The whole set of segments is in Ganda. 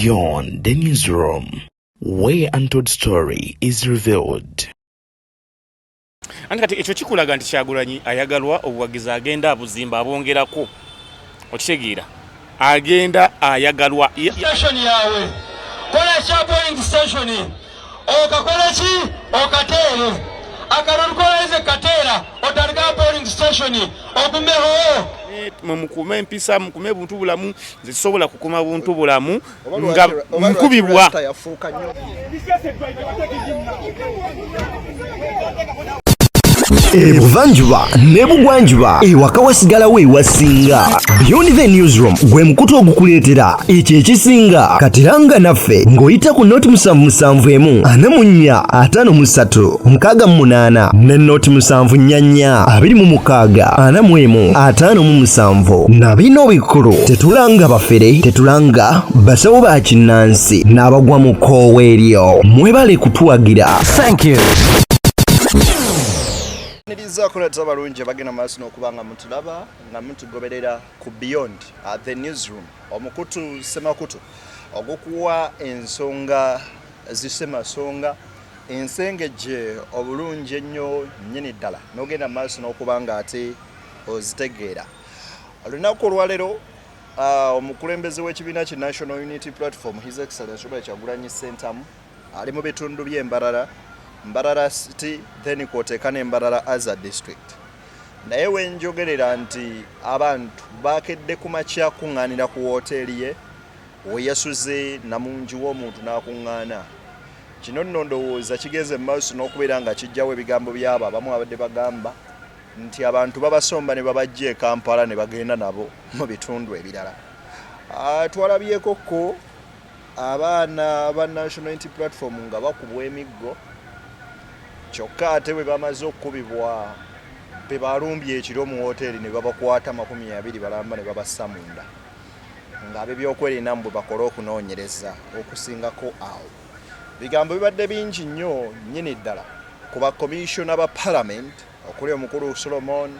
Beyond the newsroom, where untold story is revealed. Andi kati ekyo kikulaga nti Kyagulanyi ayagalwa obuwagizi agenda abuzimba abongerako okitegeera agenda ayagalwa station yawe kola kya polling station okakola ki okateere akalonkoleze kateera otaliga polling station okumeho mukume empisa mukume buntu bulamu zisobola kukuma buntu bulamu nga mukubibwa Ebuvanjuba nebugwanjuba ewaka wasigalawo ewasinga. Beyond the newsroom gwe mukutu ogukuleetera ekyo ekisinga katiranga naffe ng'oyita ku noti 774 ne noti 744 na bino bikulu tetulanga bafere tetulanga basawo ba kinnansi n'abagwa mu kkoowa eryo mwebale kutuwagira. Thank you. Niriza kuleta balungi bagena maaso n'okubanga mutulaba nga mutugoberera ku Beyond the newsroom omukutu semakutu ogukuwa ensonga zisemasonga ensengeje obulungi ennyo nnyini ddala n'ogenda maaso n'okubanga ate ozitegeera. Olunaku olwaleero omukulembeze w'ekibiina ki National Unity Platform His Excellency Robert Kyagulanyi Ssentamu ali mu bitundu by'Embarara Mbarara City then kwotekana Mbarara as a district. Naye wenjogerera nti abantu bakedde kumakya kuŋŋaanira ku woteeri ye we yasuze namungi w'omuntu n'akuŋŋaana. Kino nno ndowooza kigenze mu maaso n'okubeera nga kijjawo ebigambo by'abo abamu abadde bagamba nti abantu babasomba ne babajja e Kampala ne bagenda nabo mu bitundu ebirala. Twalabyeko ko abaana ba National Unity Platform nga bakubwa emiggo kyokka ate bwe bamaze okukubibwa be balumbye ekiro mu woteeri ne babakwata 20 balamba ne babassa munda ng'ab'ebyokwerinda bwe bakola okunoonyereza okusingako awo. Bigambo bibadde bingi nnyo nnyini ddala ku bakomishona ba Parliament okuli omukulu Solomon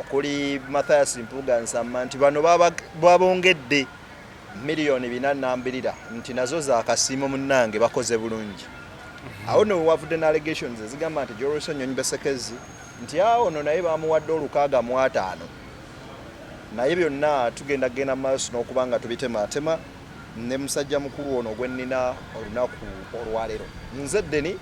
okuli Mathias Mpuuga Nsamba nti bano babongedde miliyoni 4 nti nazo za kasiimo munnange bakoze bulungi. Awo no wavudde na allegations ezigamba nti Joyce Onyonyi Besekezi nti awo no naye bamuwadde 650 naye byonna tugenda genda maaso n'okubanga tubitematema ne musajja mukulu ono gwennina olunaku olwaleero nze Deni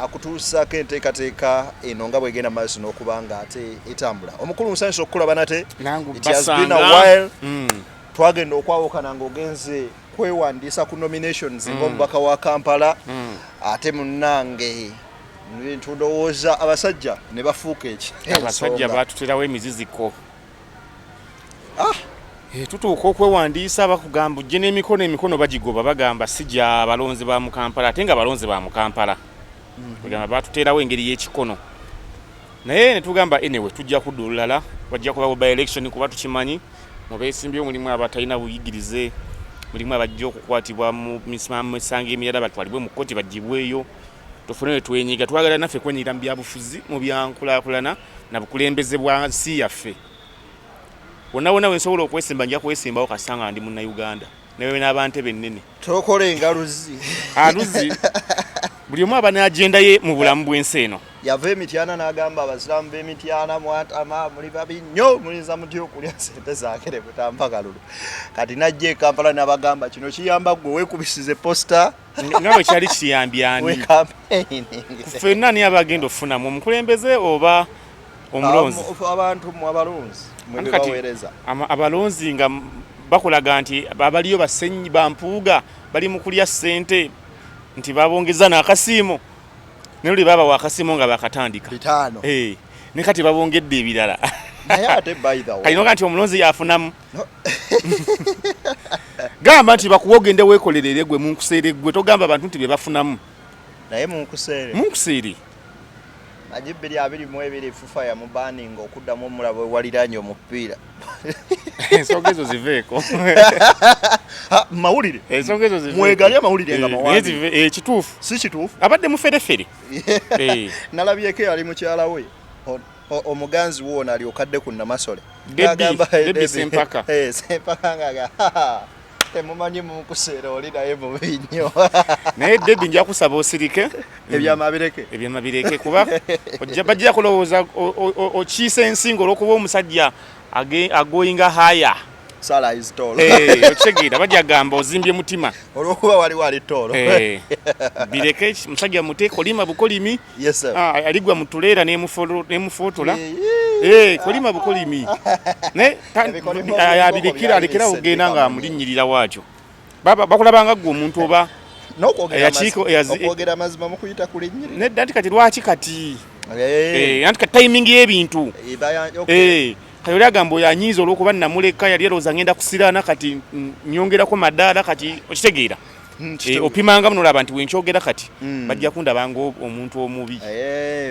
akutuusaako enteekateeka eno nga bwegenda maaso n'okubanga ate etambula. Omukulu nsanyusa okukulaba nate it has been a while twagenda okwawukana ng'ogenze kwewandiisa ku nominations ng'omubaka wa Kampala ate munnange ntudowooza abasajja ne bafuuka eki abasajja batuterawo emiziziko tutuuka okwewandiisa bakugamba ojje n'emikono bagigoba bagamba sijja abalonzi ba mu Kampala ate nga abalonzi ba mu Kampala bagamba batuterawo engeri y'ekikono naye ne tugamba anyway tujja kudda olulala bajja kubawo by election kuba tukimanyi mu beesimbyewo mulimu abatalina buyigirize mulimu abajja okukwatibwa mu misango emirala batwalibwe mu kkooti bagibweyo tufune twenyiga twagala naffe kwenyigira mu byabufuzi mu byankulaakulana na bukulembeze bwa nsi yaffe wonna wensobola okwesimba nja kwesimbawo kasanga ndi Munnayuganda newe n'abante bennene tokole engaluzi aluzi buli omu aba n'agenda ye mu bulamu bw'ensi eno. Yava Emityana n'agamba abasiraamu b'Emityana mwatama muli babi nnyo mulinza mutya okulya ssente zaakere butamba kalulu kati najja e Kampala n'abagamba kino kiyamba gwe weekubisize posta nga bwe kyali kiyambye ani ffenna ani abagenda ofunamu omukulembeze oba omulonzi abantu mu abalonzi mwe baweereza abalonzi nga bakulaga nti abaliyo basenyi bampuuga bali mu kulya ssente nti babongeza n'akasiimo nuli baba wakasiimo nga bakatandika 5 ne kati babongedde ebirala naye ate by the way kalinoga nti omulonzi yafunamu gamba nti bakuwogende weekolerere gwe munkuseere gwe togamba abantu nti bye bafunamu naye munkuseere Najibiri 22 FUFA ya mubaninga okuddamu omulabo waliranye omupiira ensongezo ziveeko mawulire ensongezo ziveeko mwegali amawulire nga mawandi kituufu si kituufu abadde muferefere nalabyeko yali mukyala we omuganzi wona ali okadde ku Namasole Debbie Sempaka Sempaka ngaga temumanyi munkuseera oli naye mubi nnyo naye Debbie nja kusaba osirike ebyama bireke kuba bajja kulowooza okiisa ensingo olw'okuba omusajja agoyinga haya Sala is tall. Okitegera bajja gamba ozimbye mutima olw'okuba wali tall. Bireke musajja muteeko lima bukolimi. Yes sir. Aligwa mutuleera n'emufotola. Kolima bukolimi. Ne abirikira alekera ogenda nga mulinnyirira waakyo. Bakulabanga gwe omuntu oba okwogera mazima mukuyita kulinnyirira. Nedda nti kati lwaki kati? Anti kati timing y'ebintu. Kayoli agamba oyo anyiiza olw'okuba namuleka yali erowooza ngenda kusiraana kati nyongerako madaala kati okitegeera. Opimanga muno olaba nti wenkyogera kati bajja kundabanga omuntu omubi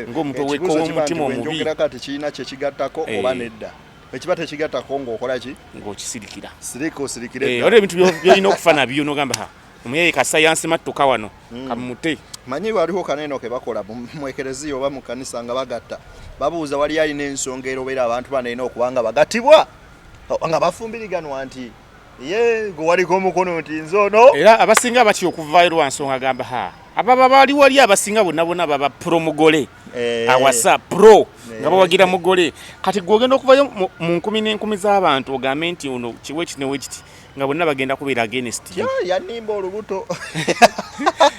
ng'omuntu ow'omutima omubi. Wenkyogera kati kirina kyekigattako oba nedda. Ekiba tekigattako ng'okola ki? Ng'okisirikira. Osirikire. Olwo ebintu by'olina okufuna nabyo n'ogamba omuyaye kasayansi mattuka wano kamute. Manyi waliwo kaneno ke bakola mu ekereziya oba mu kanisa nga bagatta. Babuuza wali alina ensonga erobeera abantu banalina okuba nga bagatibwa nga bafumbiriganwa nti ye gwe waliko omukono nti nze ono. Era abasinga batya okuvaayo lwa nsonga agamba ababa bali wali abasinga bonna baba pro mugole awasa pro nga bawagira mugole kati gwogenda okuvayo mu nkumi n'enkumi z'abantu ogambe nti ono kiwe kinewe kiti nga bonna bagenda kubeera against yanimba olubuto.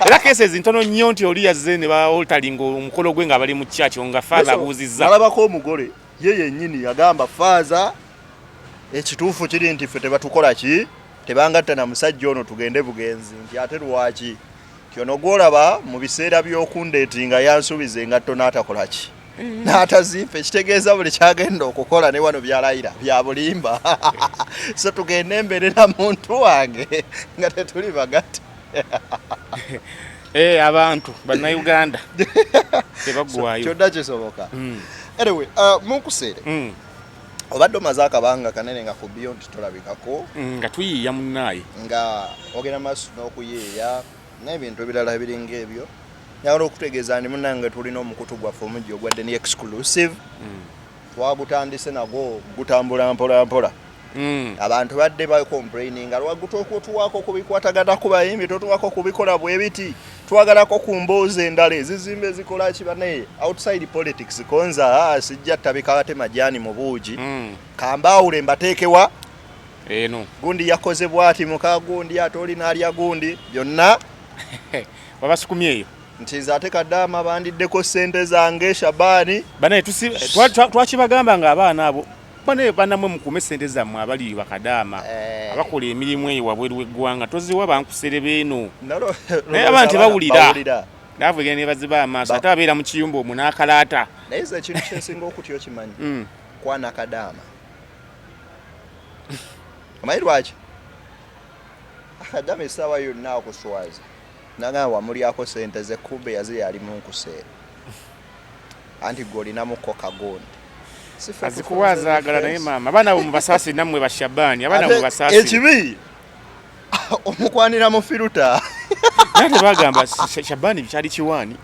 Era cases ntono nnyo nti oli yazze ne ba altering omukolo gwe nga bali mu church nga faaza abuuzizza. Alabako omugole ye yennyini yagamba faaza ekituufu kiri nti ffe tebatukola ki tebangatta na musajja ono tugende bugenzi nti ate lwaki nti ono gwolaba mu biseera by'okundeeti nga yansuubiza engatto n'atakola ki n'atazimpa ekitegeeza buli kyagenda okukola ne wano byalayira bya bulimba. So tugende embere na muntu wange nga tetuli bagatte. Abantu bannayuganda tebaggwayo kyonna kisoboka. Anyway munkuseere obadde omaze akabanga kanene nga ku Beyond tulabikako nga tuyiiya munnaye nga ogenda maaso n'okuyiiya n'ebintu ebirala ebiringa ebyo. Nyagala okutegeeza ndi munnange tulina omukutu gwaffe omujja ogwadde ni exclusive. Twagutandise nagwo gutambula mpola mpola. Abantu badde bakomplaininga lwagutokutuwako kubikwatagana ku bayimbi totuwako kubikola bwe biti twagalako ku mboozi endala ezizimbe zikola ki bane outside politics konza sijja tabikawate majani mu buugi kambawule mbateekewa eno gundi yakoze bwati muka gundi atoli n'alya gundi byonna babasukumyeyo nti zaate kadama bandiddeko ssente zange Shabani bane twakibagamba nga abaana abo bane banamwe mukume ssente zammwe abali bakadaama abakola emirimu eyo wabweru w'eggwanga toziwa bankusere beeno naye abantu tebawulira naavu egenda nebaziba amaaso ate abeera mu kiyumba omwo n'akalaata naye ze ekintu kyensinga okutya okimanyi kwana kadaama omanyi lwaki akadaama essaawa yonna akuswaza nagamba wamulyako ssente ze kube yaziri ali mu nkuseera anti gwe olinamuko kagondi azikuwazaagala naye maama abaana abo mubasaasi nammwe bashabani abaana mu basaasi ekibi omukwanira mu firuta nate bagamba Shabani bikyali kiwaani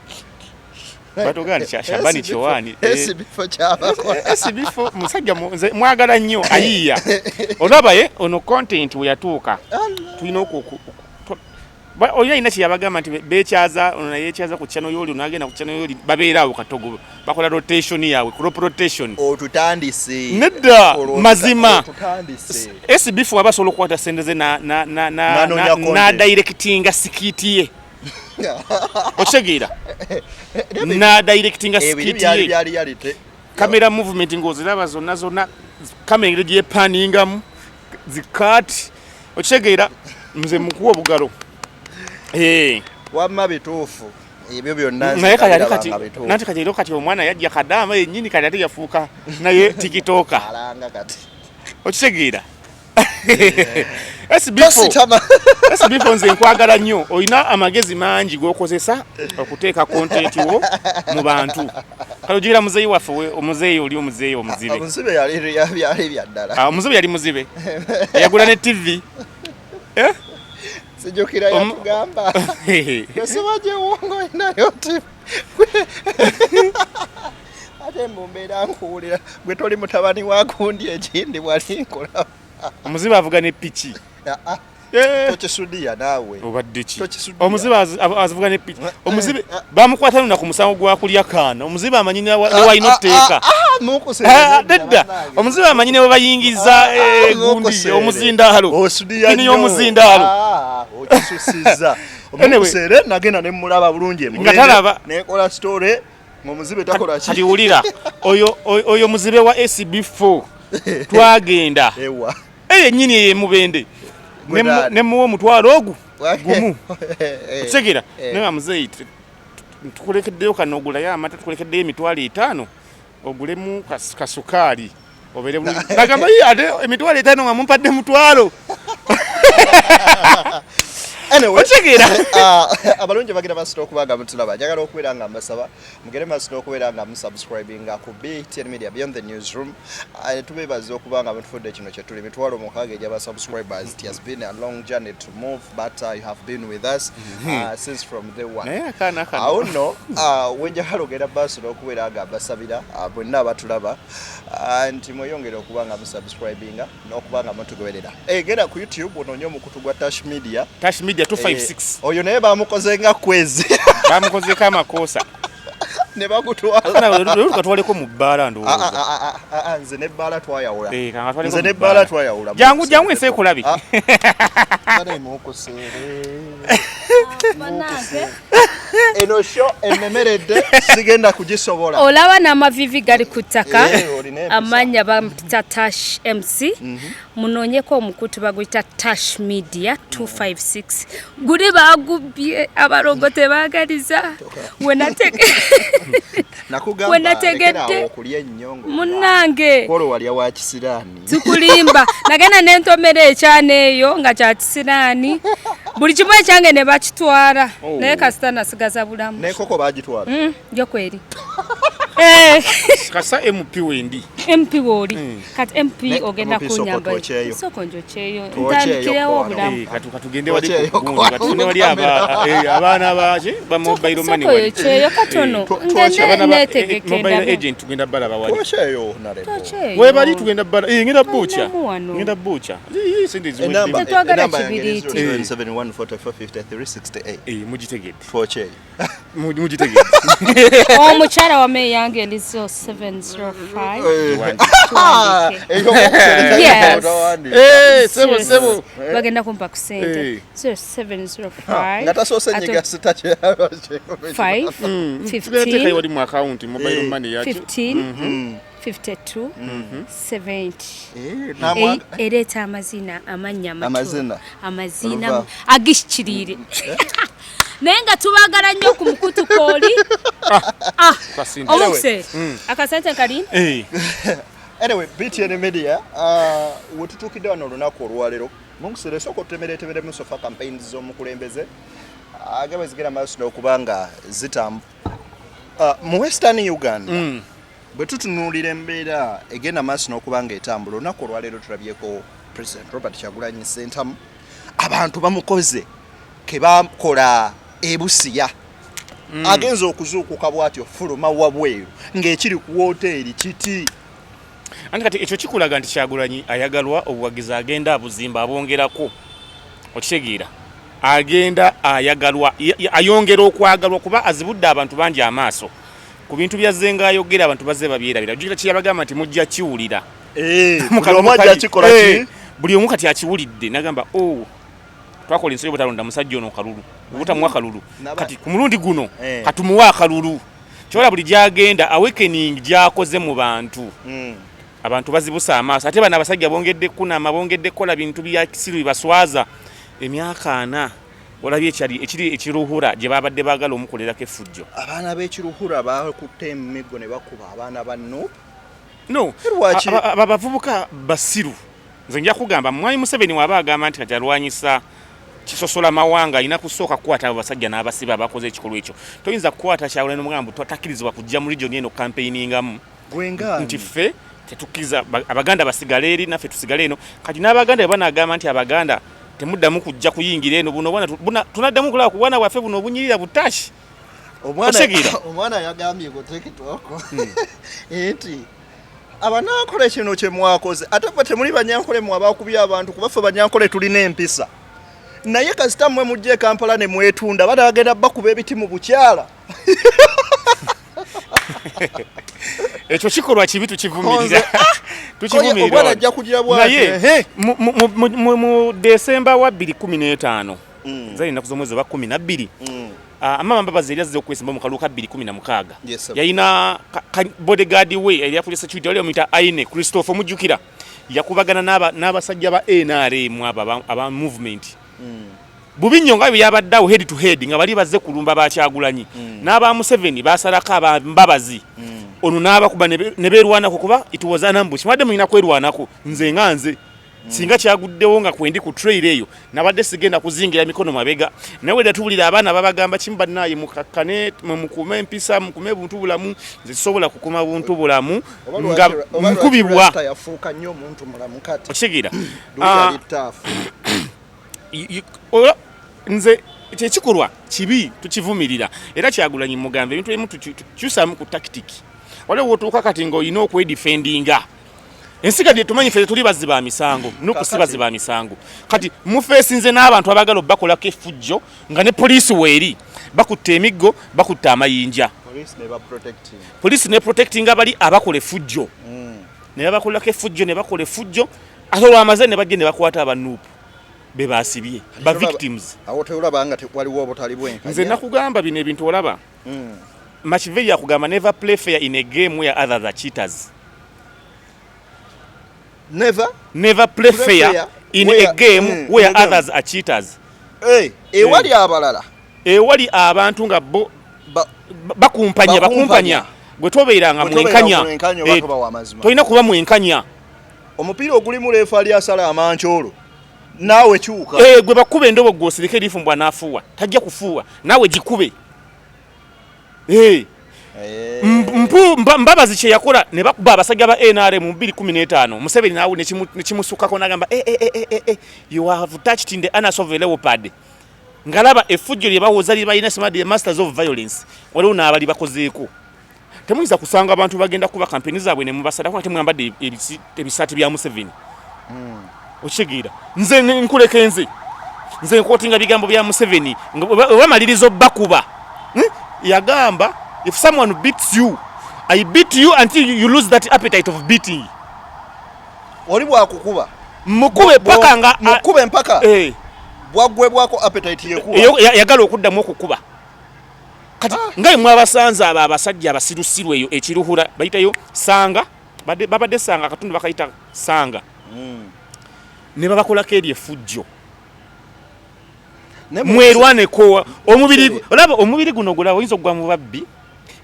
batogandi Shabani kiwaani esibifo kyabako esibifo musajja mwagala nnyo ayiiya olaba ono content we yatuuka tulina oyo ina kyeyabagamba nti beekyaza ono yeekyaza ku channel yoli onagenda ku channel yoli babeeraawo katogo bakola rotation yaabwe crop rotation otutandise nedda mazima SBF abasobola okukwata sente ze na directinga sikiti ye okitegeera na directinga sikiti ye camera movement ng'oziraba zonna kamera gyepaningamu zikati okitegeera nze mukuwa obugalo wamma bituufu ebyo byonna naye kati omwana yajja kadaama yennyini kati ate yafuuka naye tikitoka alanga kati okitegeera SBF nze nkwagala nnyo olina amagezi mangi g'okozesa okuteeka kontenti wo mu bantu kale ogira muzeeyi waffe omuzeeyi oli omuzeeyi omuzibe omuzibe yali byaddala omuzibe yali muzibe yagula ne TV sijukira yatugamba kwesibaje uwongo inayo TV ate mumbeera nkuwulira gwe toli mutabani wa gundi ekindi bwali nkola omuzibe avuga ne piki Tokisudia naawe. Obadde ki? Omuzibe azivuga ne piki. Omuzibe bamukwata na ku musango gwa kulya kaana. Omuzibe amanyi ne wayina otteeka. Dedda. Omuzibe amanyi ne bayingiza gundi omuzindaalo. Osudia nnyo. Omuzindaalo. Okisusiza. Omusere nagenda ne mulaba bulungi ngatalaba nekola story omuzibe takola ki. Kati wulira oyo muzibe wa SB4 twagenda. Ewa. Nyini ye mubende. Nemuwo mutwalo ogu gumu segera ne amuzeyi tukulekeddeyo kanogula ya amata tukulekeddeyo emitwalo 5 ogulemu kasukali obere nagamba ate emitwalo 5 nga mumpadde mutwalo. Anyway, Ochegera. Abalungi bagenda basito okubaga mutulaba. Njagala okubeera nga mbasaba mugere masito okubeera nga musubscribing ku BTN Media Beyond the Newsroom. Tubebaza okubanga mutufudde kino kye tuli mitwalo mukaaga ejaba subscribers. It has been a long journey to move, but you have been with us since from the one. I know wenjagala ogenda basito okubeera nga basabira bonna abatulaba anti mweyongere okubanga musubscribing n'okubanga mutugoberera. Genda ku YouTube ononye omukutu gwa Tash Media. 256 oyo naye bamukoze nga kwezi bamukoze kama kosa ne bagutwala lero katwaleko mu bbala ndowooza nze ne bbala twayawula nze ne bbala twayawula jangu ense ekulabi bale mukusere eno show ememeredde sigenda kugisobola olaba n'amavivi gali ku ttaka amanya bampita Tash MC munonyeko omukutu baguyita Tash Media 256 guli bagubye abarongote bagaliza wenategedde munange polo walya wa kisirani tukulimba nagenda nentomera ekyana eyo nga kya kisirani buli kimu ekyange ne bakitwala naye kasita nasigaza bulamu nekoko bagitwala njo kweri kasa MP wendi MP woli kati MP ogenda kunyamba soko njo cheyo ntandikirewo bulamu katugende wali katugende wali abaana baje ba mobile money wali cheyo katono mobile agent tugenda bala bawali tocheyo nalebo we bali tugenda bala ngenda bucha number twagala kibiriti 771445368 mujitegedde tocheyo mujitegedde omukyala wa meya yange lizo 705 sebo bagenda kumpa ku sente 705 ngata sose nyiga sitache 15 wali mu account mobile money yake 15 52 70 ereta amazina amanya amazina agishikirire naye nga tubagala nnyo ku mukutu kooli omukise akasente kali anyway BTN Media wetutukidde wano olunaku olwaleero munkusire soko tutemerere musofa campaigns z'omukulembeze agaba zigera maaso n'okubanga zitambu mu Western Uganda bwe tutunuulira embeera egenda maaso n'okubanga etambula olunaku olwaleero tulabyeko President Robert Kyagulanyi Ssentamu abantu bamukoze ke bakola ebusiya agenza okuzuukuka bwatyo fuluma wabweru ng'ekiri ku woteeri kiti anti kati ekyo kikulaga nti Kyagulanyi ayagalwa obuwagizi agenda abuzimba abongerako okitegeera agenda ayagalwa ayongera okwagalwa kuba azibudde abantu bangi amaaso ku bintu byazzenga ayogera abantu bazze babyerabira jukira kiyabagamba nti mujja kiwulira buli omu kati akiwulidde nagamba twakola ensobi butalonda musajja ono kalulu obutamuwa kalulu kati ku mulundi guno katumuwa akalulu kyola buli gyagenda awakening gyakoze mu bantu abantu bazibusa amaaso ate bana abasajja bongedde kunama bongedde kola bintu bya kisiru bibaswaza emyaka 4 olabye ekiri ekiruhura gye babadde bagala omukolerako effujjo abaana b'ekiruhura bakutte emigo ne bakuba abaana banno no abavubuka basiru nze nja kugamba Mwami Museveni waba agamba nti kati alwanyisa kisosola mawanga ina kusooka kukwata abasajja n'abasiba abakoze ekikolwa ekyo toyinza kukwata Kyagulanyi n'omugambo takirizibwa kujja mu region eno campaigningamu nti ffe tetukkiriza abaganda basigale eri naffe tusigale eno kati n'abaganda bwe banagamba nti abaganda temuddamu kujja kuyingira eno buno tunaddamu kulaba ku bwana waffe buno obunyirira butashi omwana yagambye gutekitwako enti abanankole kino kye mwakoze ate ffe temuli banyankole mwabakubya abantu kuba ffe banyankole tulina empisa naye kasita mmwe mujje Kampala ne mwetunda batagenda bakuba ebiti mu bukyala. Ekyo kikolwa kibi tukivumirira. Tukivumirira. Obwana ajja kugira bwaki. Naye mu December wa 2015 nzali naku z'omwezi wa 12 amama Mbabazi yazze okwesimba mu kaluka 2016 yayina bodyguard we ya police security wali omita Aine Christopher mujjukira yakubagana n'abasajja ba NRM aba movement bubinyo nga byabaddawo head to head nga bali bazze kulumba bakyagulanyi n'aba Museveni basalaka aba Mbabazi ono n'abakuba ne beerwanako kuba it was an ambush madde mulina kwerwanako nze nganze singa kyaguddewo nga kwendi ku trail eyo nabadde sigenda kuzingira mikono mabega nawe datubulira abaana babagamba kimba naye mukakkane mukume empisa mukume buntu bulamu nze sobola kukuma buntu bulamu nga nkubibwa yafuuka nnyo omuntu mulamu kati okigira nze kyekikolwa kibi tukivumirira era kyagulanyi mugambe ebintu ebimu tukyusamu ku tactic waliwo otuuka kati ng'olina okwedifendinga ensigadde tumanyi ffe tuli baziba misango n'okusibaziba misango kati mufeesinze n'abantu abagala bakolako effujjo nga ne poliisi weeri bakutte emiggo bakutte amayinja poliisi ne protecting abali abakola effujjo ne bakolako effujjo ne bakola effujjo ate olwamaze ne bajje ne bakwata abanuupu be baasibye ba victims awo teulaba nga waliwo obutali bwenkanya nze nakugamba bino ebintu olaba Machiavelli yakugamba never play fair in a game where others are cheaters. Never play fair in a game where others are cheaters. Ewali abalala. Ewali abantu nga bakumpanya. Gwe tobeeranga mwenkanya. Tolina kuba mwenkanya. Omupiira ogulimu leefa ali asala amancholo. Naawe kyuka. Gwe bakube endobo gwosirike lifumbwa n'afuwa. Tajja kufuwa. Naawe gikube. Mbabazi kye yakola ne bakuba abasajja ba NRM mu 2015 Museveni naawe ne kimusukako n'agamba you have touched in the anus of a leopard ngalaba effujjo lye bawoza lye balina the masters of violence waliwo n'abali bakozeeko temuyinza kusanga abantu bagenda kuba kampeni zaabwe ne mubasadako ate mwambadde ebisaati bya Museveni okigira nze nkuleke nze nkootinga bigambo bya Museveni bamalirizo bakuba yagamba if someone beats you, I beat you until you lose that appetite of beating. Oli bwakukuba. Mukube paka nga mukube mpaka. Bwagwe bwako appetite yekuba. Yagala okuddamu okukuba. Kati ngaye mwabasanza aba abasajja abasirusiru eyo ekiruhura bayitayo sanga babadde sanga katundu bakayita sanga. Ne babakolako eri effujjo. Mwerwaneko omubiri guno gula oyinza okugwa mu babbi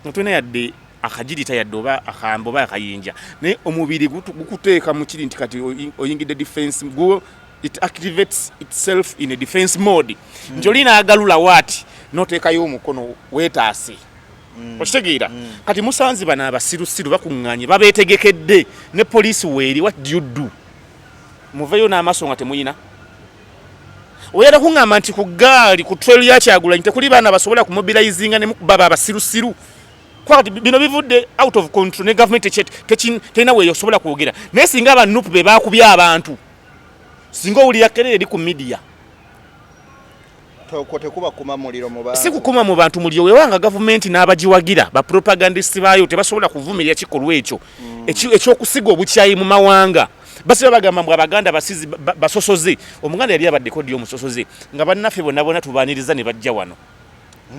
notuna yadde akajirita yadde oba akambo ba akayinja ne omubiri gukuteeka mu kiri nti kati oyingidde defense go it activates itself in a defense mode njolina agalula wati noteekayo omukono weetaase okitegeera kati musanzi bana abasirusiru bakuŋŋaanye babeetegekedde ne poliisi weeri what do you do muveyo n'amaaso nga temuyina oyera kungamba nti ku gaali ku trail ya Kyagulanyi tekuli baana basobola kumobilizinga ne mukubaba abasirusiru kwati bino bivudde out of control ne government tena weyo sobola kwogera naye singa abanupu be bakubya abantu singa oli yakelere eri ku media tekuba kuma muliro mu bantu si kukuma mu bantu muliro wewanga government n'abajiwagira ba propagandists bayo tebasobola kuvumirya kikolwa ekyo ekyokusiga obukyayi mu mawanga basi bagamba mbwa Abaganda basizi basosoze omuganda yali abaddeko dio musosoze nga bannaffe bonna tubaniriza ne bajja wano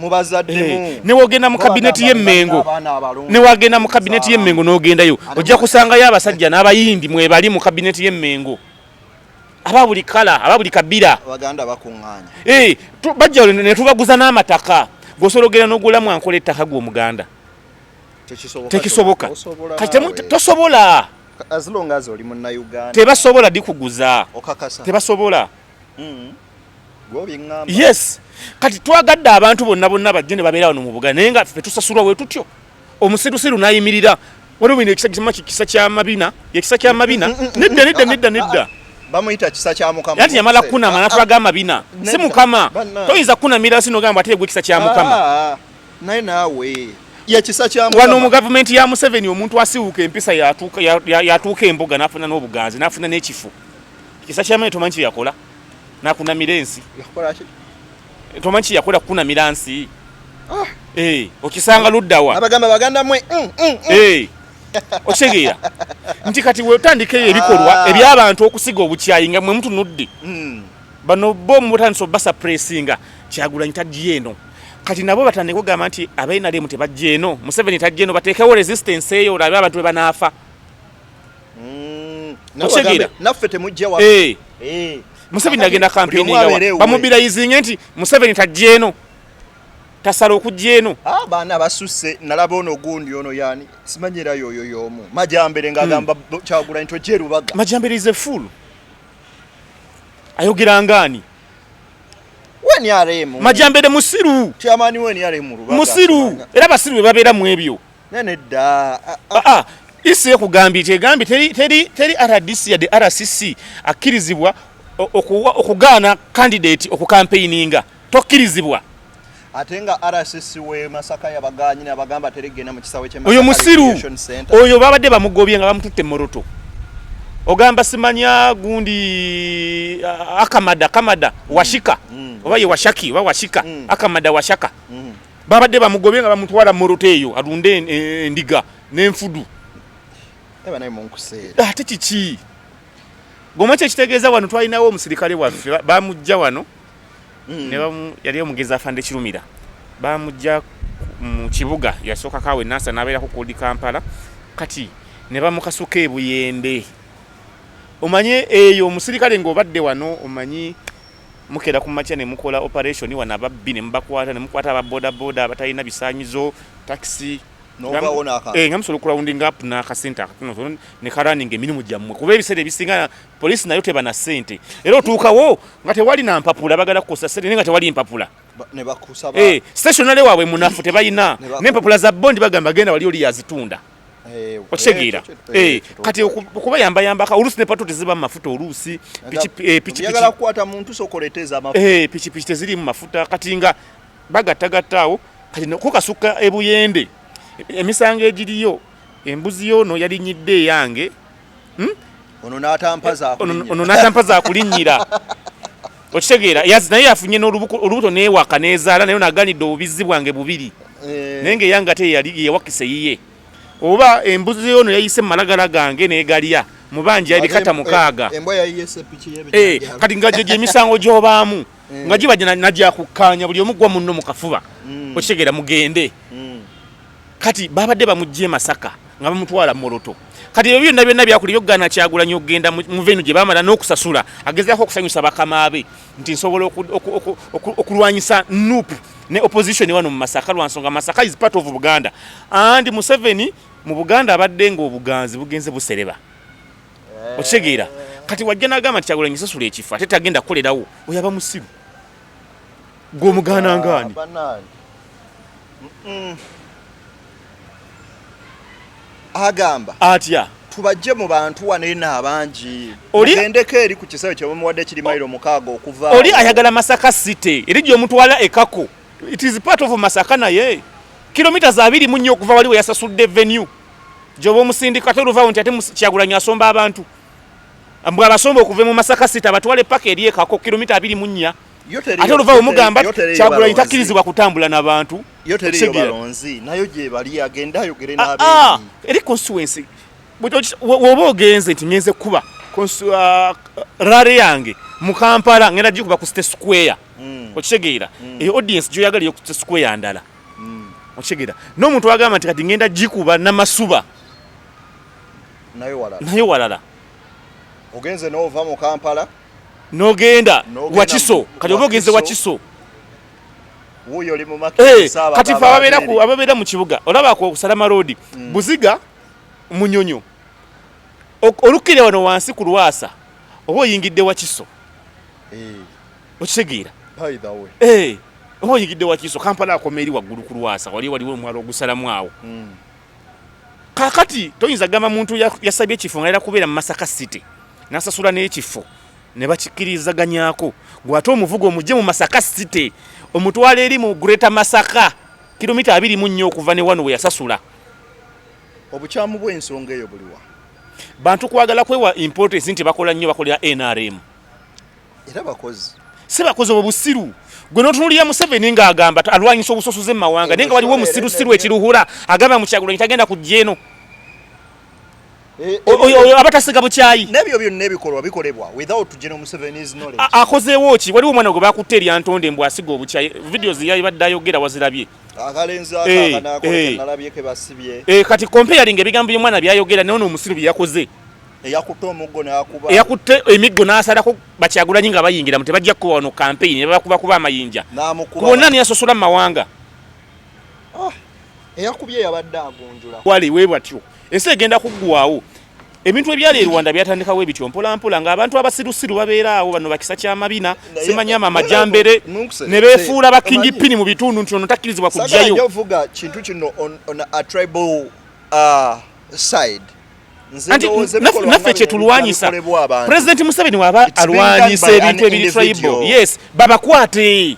mubazaddemu ne wogenda mu kabineti y'Emmengo ne wagenda mu kabineti y'Emmengo n'ogendayo ojja kusangayo abasajja n'abayindi mwebali mu kabineti y'Emmengo ababuli kala ababuli kabira Abaganda bakuŋŋaanya bajja ne tubaguza n'amataka gosologera n'ogulamu ankola ettaka gw'Omuganda tekisoboka kati tosobola as long as oli munna Uganda tebasobola dikuguza okakasa tebasobola ng'obingamba yes kati twagadde abantu bonna bajje ne babeera wano mu Buganda naye nga ffe tusasulwa we tutyo omusirusiru n'ayimirira waliwo kisa ky'amabina yekisa ky'amabina nedda bamuyita kisa kya Mukama yati yamala kunama natulaga amabina si Mukama toyinza kunamira sinogamba ate gwe kisa kya Mukama naye naawe yakisa kya wano mu government ya Museveni omuntu asiwuka empisa yatuuka emboga n'afuna n'obuganzi n'afuna n'ekifu kisa ky'amanye tomanyi kye yakola nakuna mirensi yakola ki tomanchi yakola kuna miransi okisanga luddawa abagamba baganda mwe okitegera nti kati wetandika ebikolwa ebyabantu okusiga obukyayi nga mwe mutunudde bano bo mutandisa basa pressinga Kyagulanyi tajja eno kati nabo batandika kugamba nti abaina lemu tebajja eno Museveni tajja eno bateekewo resistance eyo olabe abantu be banaafa naffe temujja wa Museveni agenda campaigning nga bamobilizing nti Museveni tajja eno tasala okujja eno baana basusse nalaba ono gundi ono yani simanyira yoyo yomu Majambere ngagamba Kyagulanyi tojja Lubaga Majambere is a fool ayogera ngani weni aremu Majambere musiru chamani weni aremu Lubaga musiru era basiru be babeera mu ebyo nene da isi ekugambye tegambi teri RDC ya de RCC akirizibwa okugaana candidate okucampaigninga tokkirizibwa atenga RCC we Masaka yabaganyi nabagamba teregena mu kisawe kye oyo musiru oyo babadde bamugobye nga bamututte moroto ogamba simanya gundi akamada washika oba ye washaki oba washika akamada washaka babadde bamugobye nga bamutwala moroto eyo alunde endiga n'enfudu eba naye munkuseera ate kiki gomache kitegeeza wano twalinawo omusirikale waffe bamujja wano ne yali omugezi afande Kirumira bamujja mu kibuga yasooka kawe nasa nabeera ku kodi Kampala kati ne bamukasuka ebuyende omanye eyo omusirikale ng'obadde wano omanyi mukera ku macha ne mukola operation wana babbi ne mbakwata ne mukwata aba boda batalina bisanyizo taxi ngamusolo rounding up na kasenta ne karaning emirimu gyammwe kuba ebisere bisinga police nayo tebana sente era otuukawo nga tewali na mpapula bagala kukosa sente nga tewali mpapula ne bakusaba stationale waabwe munafu tebayina n'empapula za bondi bagamba genda wali oli yazitunda okitegera kati okubayamba yambaka oluusi ne pato teziba mu mafuta oluusi pichi yagala kukwata muntu sokoleteza amafuta pichi teziri mu mafuta kati nga bagattagattaawo kati kukasuka ebuyende emisango egiriyo embuzi yono yalinyidde yange ono n'atampa za kulinnyira okitegeera naye yafunye n'olubuto neewaka neezaala naye naganidde obubizi bwange bubiri naye ngaeyange ate yewakisa yiye oba embuzi yono yayise mumalagala gange neegalya mubanja ebikata 6 kati nga gye emisango gy'obaamu nga gibajja nagyakukkaanya buli omugwa munno mu kafuba okitegeera mugende kati babadde bamujje Masaka nga bamutwala moroto kati ebyo byonna byakuli byogana Kyagulanyi okugenda mu venue gye bamala n'okusasula agezaako okusanyusa bakamaabe nti nsobola okulwanyisa NUP ne opposition wano mu Masaka lwansonga Masaka is part of Buganda and Museveni mu Buganda abadde nga obuganzi bugenze busereba okitegeera kati wajja n'agamba nti Kyagulanyi sasula ekifo ate tagenda kukolerawo oyaba musiru gw'omugaana ngaani agamba atya tubajje mu bantu wanene abangi ogendeko eri ku kisawe kye bamuwadde kiri mailo 6 okuva oli ayagala Masaka City eri gye omutwala ekako it is part of Masaka naye kilometers 2 mu nnyo okuva waliwo yasasudde venue jobo musindika toluva nti ate Kyagulanyi asomba abantu ambwa abasomba okuva mu Masaka City abatwale paka eri ekako kilomita 2 mu nnya ate oluva omugamba Kyagulanyi takkirizibwa kutambula n'abantu yoteriyo balonzi nayo gye bali agenda ayogere n'abeeyi eri constituency woba ogenze nti ngenze kuba rare yange mu Kampala ngenda gikuba ku State Square okitegeera eyo audience gyoyagala yo ku State Square ndala okitegeera n'omuntu agamba nti kati ngenda gikuba n'amasuba nayo walala ogenze n'ova mu Kampala nogenda Wakiso kati oba ogenze Wakiso wuyo oli mu makisa kati ababeera mu kibuga olaba ko Salama Road Buziga Munyonyo olukire wano wansi ku Lwasa oba oyingidde Wakiso okitegeera by the way oba oyingidde Wakiso Kampala akomeeri waggulu ku Lwasa waliwo omwalo ogusalamu awo kakati toyinza gamba muntu yasabye ekifo ng'alira kubeera mu Masaka City n'asasula n'ekifo ne bakikkirizaganyako gwate omuvugo omujje mu Masaka City omutwala eri mu Greater Masaka kilomita 2 mu nnyo okuva ne wano we yasasula obukyamu bw'ensonga eyo buliwa bantu kwagala kwewa importance nti bakola nnyo bakolera NRM era bakozi si bakozi obusiru gwe notunulira Museveni ng'agamba alwanyisa obusosoze mu mawanga naye nga waliwo musirusiru ekiruhura agamba mu Kyagulanyi tagenda kujja eno oyo abatasiga bukyayi nebyo byonna ebikolwa bikolebwa without General Museveni's knowledge. Akozeewo ki waliwo omwana gwe bakutte eryantonde mbw asiga obukyayi videos yabadde ayogera wazirabye akalenzi akanakoleka nalabye ke basibye kati comparing ebigambo by'omwana byayogera naye ono omusiru bye yakoze eyakutte omuggo n'akuba eyakutte emiggo n'asalako Bakyagulanyi nga bayingira mu tebajja kuba wano campaign ne bakuba amayinja bonna niyasosola mu mawanga eyakubye yabadde agonjula wali we batyo ensi egenda kuggwawo ebintu ebyali Rwanda byatandikawo ebityo mpolampola ng'abantu abasirusiru babeeraawo bano bakisa kyamabina simanyama amajambere ne beefuula bakingipini mu bitundu nti ono takkirizibwa kujjayo ovuga kintu kino on a tribal side naffe kyetulwanyisa President Museveni waba alwanyisa ebintu ebiri tribal yes babakwate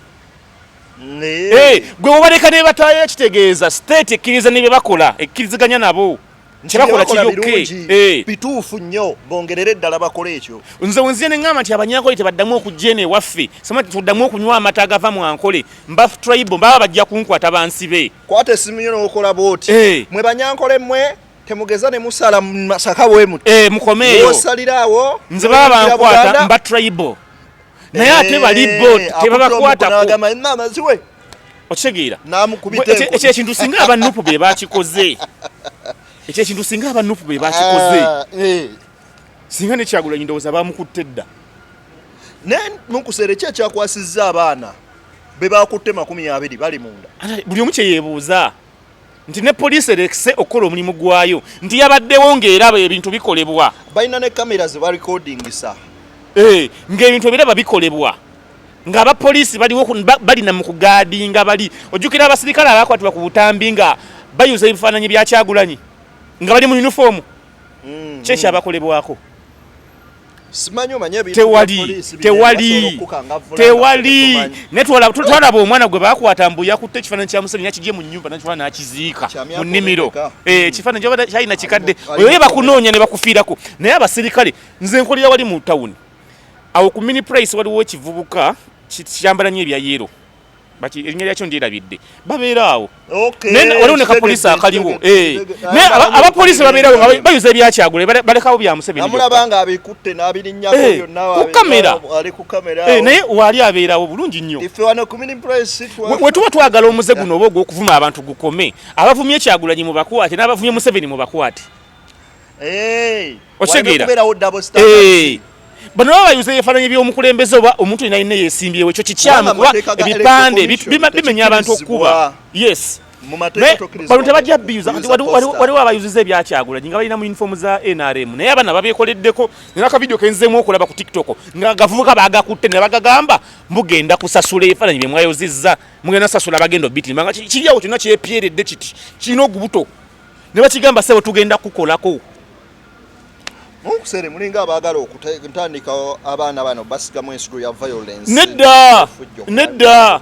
gwe obaleka ne batayo ekitegeeza state ekkiriza ne bye bakola ekkiriziganya nabo kyebakola kiryoke bituufu nnyo bongerere eddala bakola ekyo nze wenziye ne ŋŋamba nti abanyankole tebaddamu okujja eno ewaffe sama tuddamu okunywa amata agava mu ankole mba tribal baba bajja kunkwata bansibe kwata essimu yo n'okola booti mwe banyankole mmwe temugeza ne musala mu Masaka bwemu mukomeeyo osaliraawo nze baba bankwata mba tribal naye ate bali booti tebabakwatako ziwe okitegeera namukubite ekyo ekintu singa abanupu be bakikoze ekyo ekintu singa abanupu be bakikoze singa ne Kyagulanyi ndowooza bamukutte dda ne mukuseera ki ekyakwasizza abaana be bakutte 20 bali munda buli omu kye yeebuuza nti ne poliisi erekise okukola omulimu gwayo nti yabaddewo ng'eraba ebintu bikolebwa balina ne kamera ze barecordingisa ng'ebintu ebiraba bikolebwa ng'abapoliisi baliwo balina mu kugaadinga bali ojjukira abasirikale abakwatibwa ku butambi nga bayuza ebifaananyi bya Kyagulanyi nga bali mu uniform kyekyo abakolebwako simanyi omanye ebintu tewali netwalaba omwana gwe bakwata mbu yakutte ekifaananyi kya Museveni yakigye mu nnyumba nakitwala n'akiziika mu nnimiro ekifaananyi kyabadde kyalina kikadde oyo ye bakunoonya ne bakufiirako naye abasirikale nze nkolera wali mu tawuni awo ku mini price waliwo ekivubuka kyambala nnyo ebya yero erinnya lyakyo ndyerabidde babeera awo waliwo ne kapoliisi akaliwo naye abapoliisi babeerawo nga bayuza ebya Kyagulanyi balekawo bya Museveni amulaba nga abikutte n'abirinnyako byonna ku kamera naye waali abeerawo bulungi nnyo we tuba twagala omuze guno oba ogw'okuvuma abantu gukome abavumye Kyagulanyi mu bakwate n'abavumye Museveni mu bakwate okitegeera bano baba bayuza ebifaananyi by'omukulembeze oba omuntu yenna yenna yeesimbyewo ekyo kikyamu kuba ebipande bimenya abantu okukuba yes bano tebajja biyuza waliwo abayuziza ebya Kyagulanyi nga balina mu uniform za NRM naye abana babyekoleddeko nina akavidiyo kenzemu okulaba ku TikTok nga gavubuka bagakutte ne bagagamba mugenda kusasula ebifaananyi bye mwayozizza mugenda sasula abagenda obitimba nga kiriawo kyonna kyepyeredde kiti kirina ogubuto ne bakigamba sebo tugenda kukolako Mukusere mulinga abaagala okutandika abaana bano basigamu ensulo ya violence. Nedda.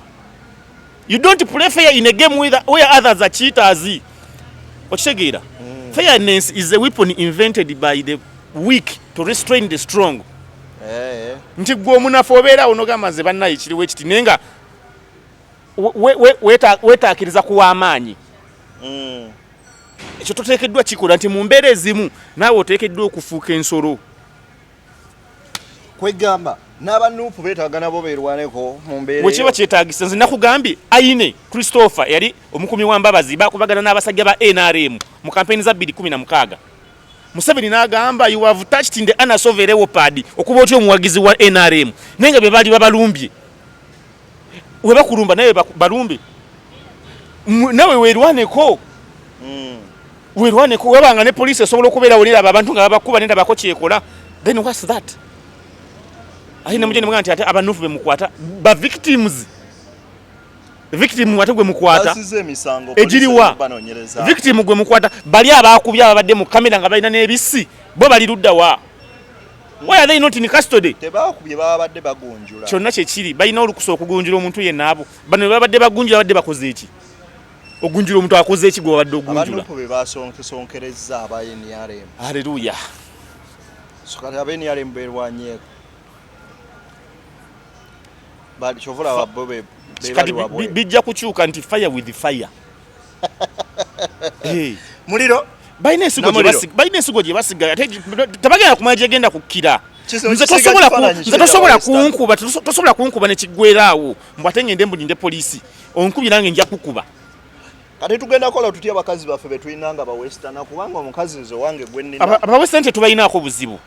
You don't play fair in a game where others are cheaters. Okitegeera. Fairness is a weapon invented by the weak to restrain the strong. Nti gwe omunafu obeera onogamba nze bannaye kiriwo ekiti naye nga weetaakiriza kuwa amaanyi. Ekyo toteekeddwa kikola nti mu mbeera ezimu naawe oteekeddwa okufuuka ensolo kwegamba n'abanuupu beetaaga nabo beerwaneko mu mbeera wekiba kyetaagisa nze nakugambye Aine Christopher yali omukumi wa Mbabazi bakubagana n'abasajja ba NRM mu kampeyini za 2016 Museveni n'agamba you have touched in the anus of a leopard okuba otyo omuwagizi wa NRM naye nga be baali babalumbye we bakulumba naye balumbe nawe weerwaneko werwaneko webanga ne police esobola okubeera oliraba abantu nga babakuba nenda bako kyekola then what's that ayina mujene muganda nti ate abanufu bemukwata ba victim wate gwe mukwata ejiriwa victim gwe mukwata bali abakubya abadde mu kamera nga balina n'ebisi bo bali ludda wa why are they not in custody tebakubye babadde bagunjula kyonna kyekiri balina olukusa okugunjula omuntu yenna abo bano babadde bagunjula babadde bakoze eki ogunjula omuntu akoze eki gwe babadde ogunjula abanufu be basonkesonkereza aba NRM haleluya sokati aba NRM berwanyeeko bali chovola wabobe bijja kukyuka nti fire with fire. Muliro balina ensigo gye basigaye ate tabagenda kumanya gyegenda kukkira. Nze tosobola kunkuba nekiggweraawo mbw ate ngende mbulinde poliisi onkubye nange nja kukuba. Kati tugenda kola tutya bakazi baffe betuyinanga ba western kubanga omukazi nze wange gwennina aba western tetubayinaako buzibu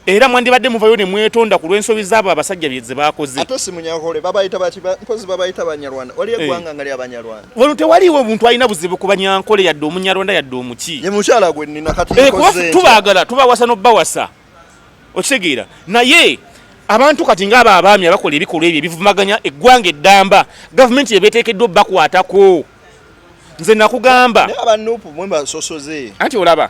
era mwandibadde muvayo ne mwetonda ku lw'ensobi zaabo abasajja byeze baakoze. Ate simunyakole babayita mpozi babayita Banyarwanda oli eggwanga ngali Abanyarwanda wano tewaliwo omuntu alina buzibu ku Banyankole yadde Omunyarwanda yadde omuki ye mukyala gwennina kati nkoze tubaagala tubawasa n'obbawasa okitegeera naye abantu kati ng'abo abaami abakola ebikolwa ebyo ebivumaganya eggwanga eddamba gavumenti yebeeteekeddwa obbakwatako. Nze nakugamba abanupu mwemba sosoze anti olaba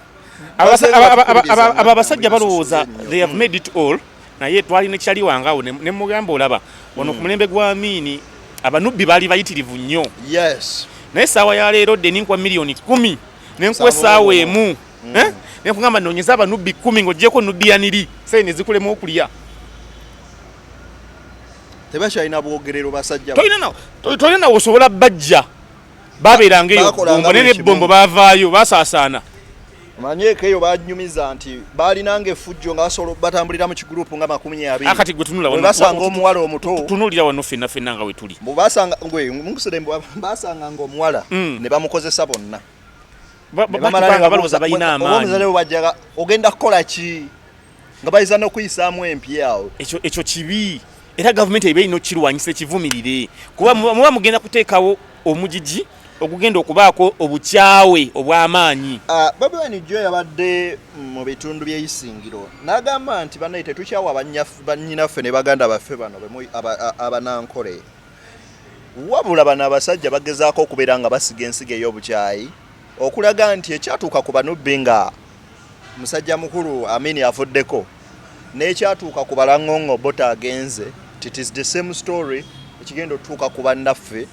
abasajja balowooza they have made it all naye twalina ekyali wangawo ne mugamba olaba wano ku mulembe gwa Amini abanubbi baali bayitirivu nnyo. Yes. Naye essaawa ya leero dde ninkwa miliyoni 10 nenkuwa essaawa emu nekugamba noonyeza abanubbi 10 ng'oggyeko nubbi yaniri sente ne zikulema okulya. Tebakyalina bwogerero basajja tolina nawe osobola bajja babeeranga eyo bombo n'ebbombo baavaayo basaasaana. Manyeke eyo banyumiza nti baalinanga effujjo nga basobola batambulira mu kigurupu nga 20. Akati gwe tunula wano basanga omuwala omuto tunulira wano ffenna nga we tuli basanga basanga ng'omuwala ne bamukozesa bonna batubanga balowooza balina amaanyi bajjaga ogenda kukola ki nga bayiza n'okuyisaamu empya awo. Ekyo kibi era gavumenti eba erina okukirwanyisa ekivumirire kuba muba mugenda kuteekawo omugigi okugenda okubaako obukyawe obw'amaanyi. Bobi Wine jo yabadde mu bitundu by'Isingiro n'agamba nti bannaye tetukyawa bannyinaffe ne baganda baffe bano Abanankole wabula bano abasajja bagezaako okubeera nga basiga ensigo ey'obukyayi okulaga nti ekyatuuka ku banubbi nga musajja mukulu Amini afuddeko n'ekyatuuka ku Balang'ong'o Bota agenze it is the same story ekigenda otuuka ku bannaffe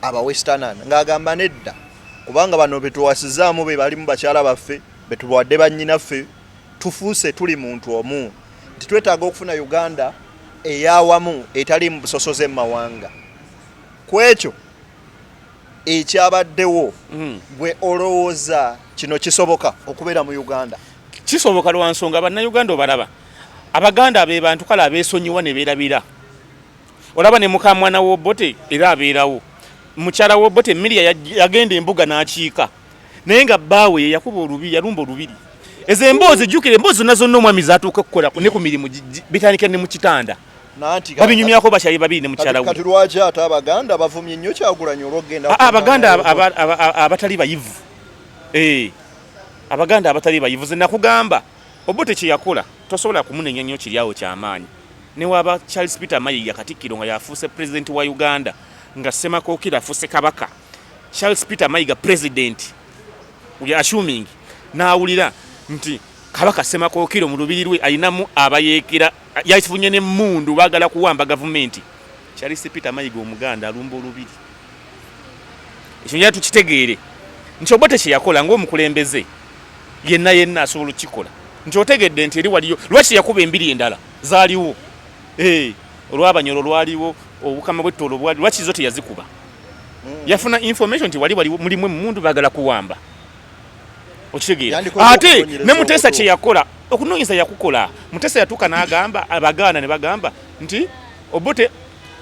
aba western ng'agamba nedda kubanga bano betuwasizaamu be bali mu bakyala baffe betubawadde bannyinaffe tufuuse tuli muntu omu nti twetaaga okufuna Uganda eyawamu etali mu busosoze mu mawanga. Ku ekyo ekyabaddewo bwe olowooza kino kisoboka okubeera mu Uganda? Kisoboka lwa nsonga bannayuganda obalaba Abaganda be bantu kale abeesonyiwa ne beerabira. Olaba ne muka mwana w'Obote era abeerawo. Mukyala w'Obote Miria yagenda embuga n'akiika. Naye nga bbaawe yakuba olubi yalumba olubiri. Ezo emboozi jjukira emboozi zonna zonna omwami zaatuuka okukola ne ku mirimu bitandikira ne mu kitanda. Babinyumyako bakyali babiri ne mukyala we. Kati lwaki ate Abaganda bavumye nnyo Kyagulanyi olw'okugenda Abaganda abatali bayivu. Abaganda abatali bayivu ze nakugamba Obote kye yakola tosobola kumunenya nnyo kiryawo ky'amaanyi. Ne waba Charles Peter Mayiga Katikkiro nga yafuuse president wa Uganda nga Semakookiro afuuse kabaka. Charles Peter Mayiga president we assuming naawulira nti kabaka Semakookiro mu lubiri lwe alinamu abayeekera yakifunye n'emmundu baagala kuwamba gavumenti. Charles Peter Mayiga Omuganda alumba olubiri. Ekyo njala tukitegeere nti Obote kye yakola ng'omukulembeze yenna asobola okukikola. Nti otegedde nti eri waliyo lwaki yakuba embiri endala zaaliwo olw'Abanyoro lwaliwo obukama bw'ettolo bwali lwaki zo teyazikuba. Yafuna information nti wali mulimu emmundu baagala kuwamba okitegeera. Ate ne Mutesa kye yakola okunoonyeza yakukola. Mutesa yatuuka n'agamba Abaganda ne bagamba nti Obote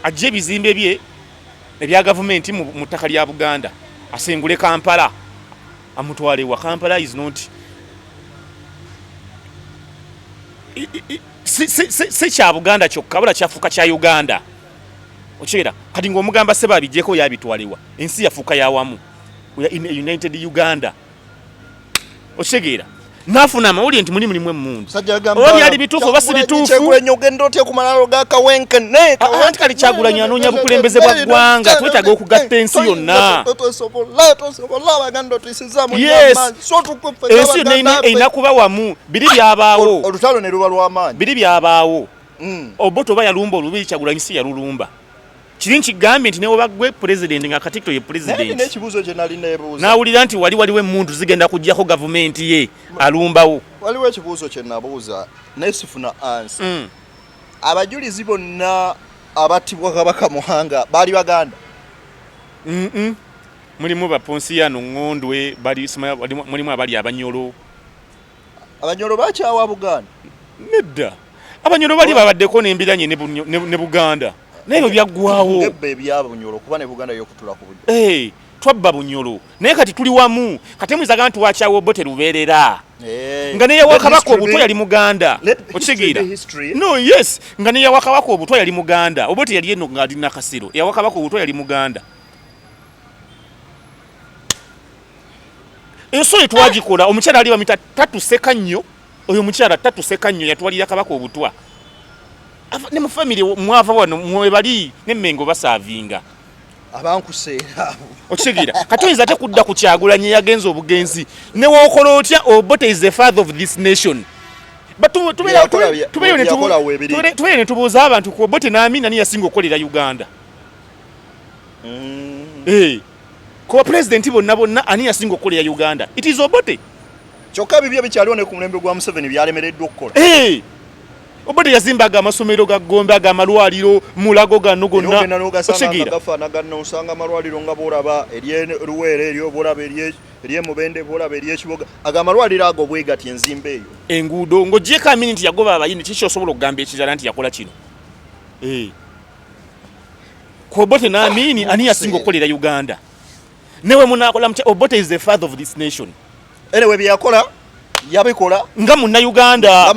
ajja ebizimbe bye ebya gavumenti mu ttaka lya Buganda asengule Kampala amutwale wa Kampala is not si kya Buganda kyokka wabula kyafuuka kya Uganda okitegeera. Kati ng'omugamba seba abijjeko yabitwaliwa ensi yafuuka yawamu United Uganda okitegeera. N'afuna amawulire nti mulimu emmundu oli ali bituufu oba si bituufu anti kali Kyagulanyi anoonya bukulembeze bwa ggwanga twetaaga okugatta ensi yonna. Ensi yonna erina kuba wamu. Biri byabaawo olutalo ne luba lw'amaanyi. Biri byabaawo Obote oba yalumba olubiri Kyagulanyi si yalulumba. Kiri nkigambye nti newe bagwe president nga Katikkiro ye president. N'ekibuuzo kye nali neebuuza. Naawulira nti waliwo emmundu zigenda kujjako gavumenti ye alumbawo. Waliwo ekibuuzo kye nabuuza naye sifuna ansi. Abajulizi bonna abattibwa Kabaka Muhanga bali Baganda. Mulimu Baponsiano Ngondwe mulimu abali Abanyolo. Abanyolo bakyawa Buganda. Nedda. Abanyolo bali babaddeko n'embiranye ne Buganda. Naye byaggwawo. Ebbe byabo Bunyolo kuba ne Buganda yokutula ku budde. Twabba Bunyolo. Naye kati tuli wamu. Kati muzaga nti wakyawo Obote lubeerera. Nga ne yawa Kabaka obutwa yali Muganda. Okitegera? No, yes. Nga ne yawa Kabaka obutwa yali Muganda. Obote yali eno nga alina Kasiro. Yawa Kabaka obutwa yali Muganda. Enso etwagikola omukyala ali bamita 3 sekannyo. Oyo mukyala 3 sekannyo yatwalira Kabaka obutwa. Ne mu family mwava wano mwe bali n'emmengo basaavinga. Abankuseera. Okitegera? Katonza ate kudda ku Kyagulanyi yagenza obugenzi. Ne wookola otya Obote is the father of this nation. But tubeyo ne tubuuza abantu ku Obote n'Amina ni yasinga okukolera Uganda. Ko president bonna ani yasinga okukolera Uganda. It is Obote. Kyokka bibyo bikyaliwo ne ku mulembe gwa Museveni byalemereddwa okukola. Obote yazimbaga amasomero ga Gombe aga malwaliro Mulago gano gonna. Okitegera? Gafaanagana osanga amalwaliro nga boolaba ery'Oluweere ery'Obolaba ery'Emubende boolaba ery'Ekiboga aga malwaliro ago bwe gati enzimbe eyo. Enguudo ng'ogyeko amini nti yagoba abayini kiki osobola okugamba ekirala nti yakola kino. Ko Obote n'Amini ani yasinga okukolera Uganda. Newe munakola mcha Obote is the father of this nation. Anyway byakola yabikola nga munna Uganda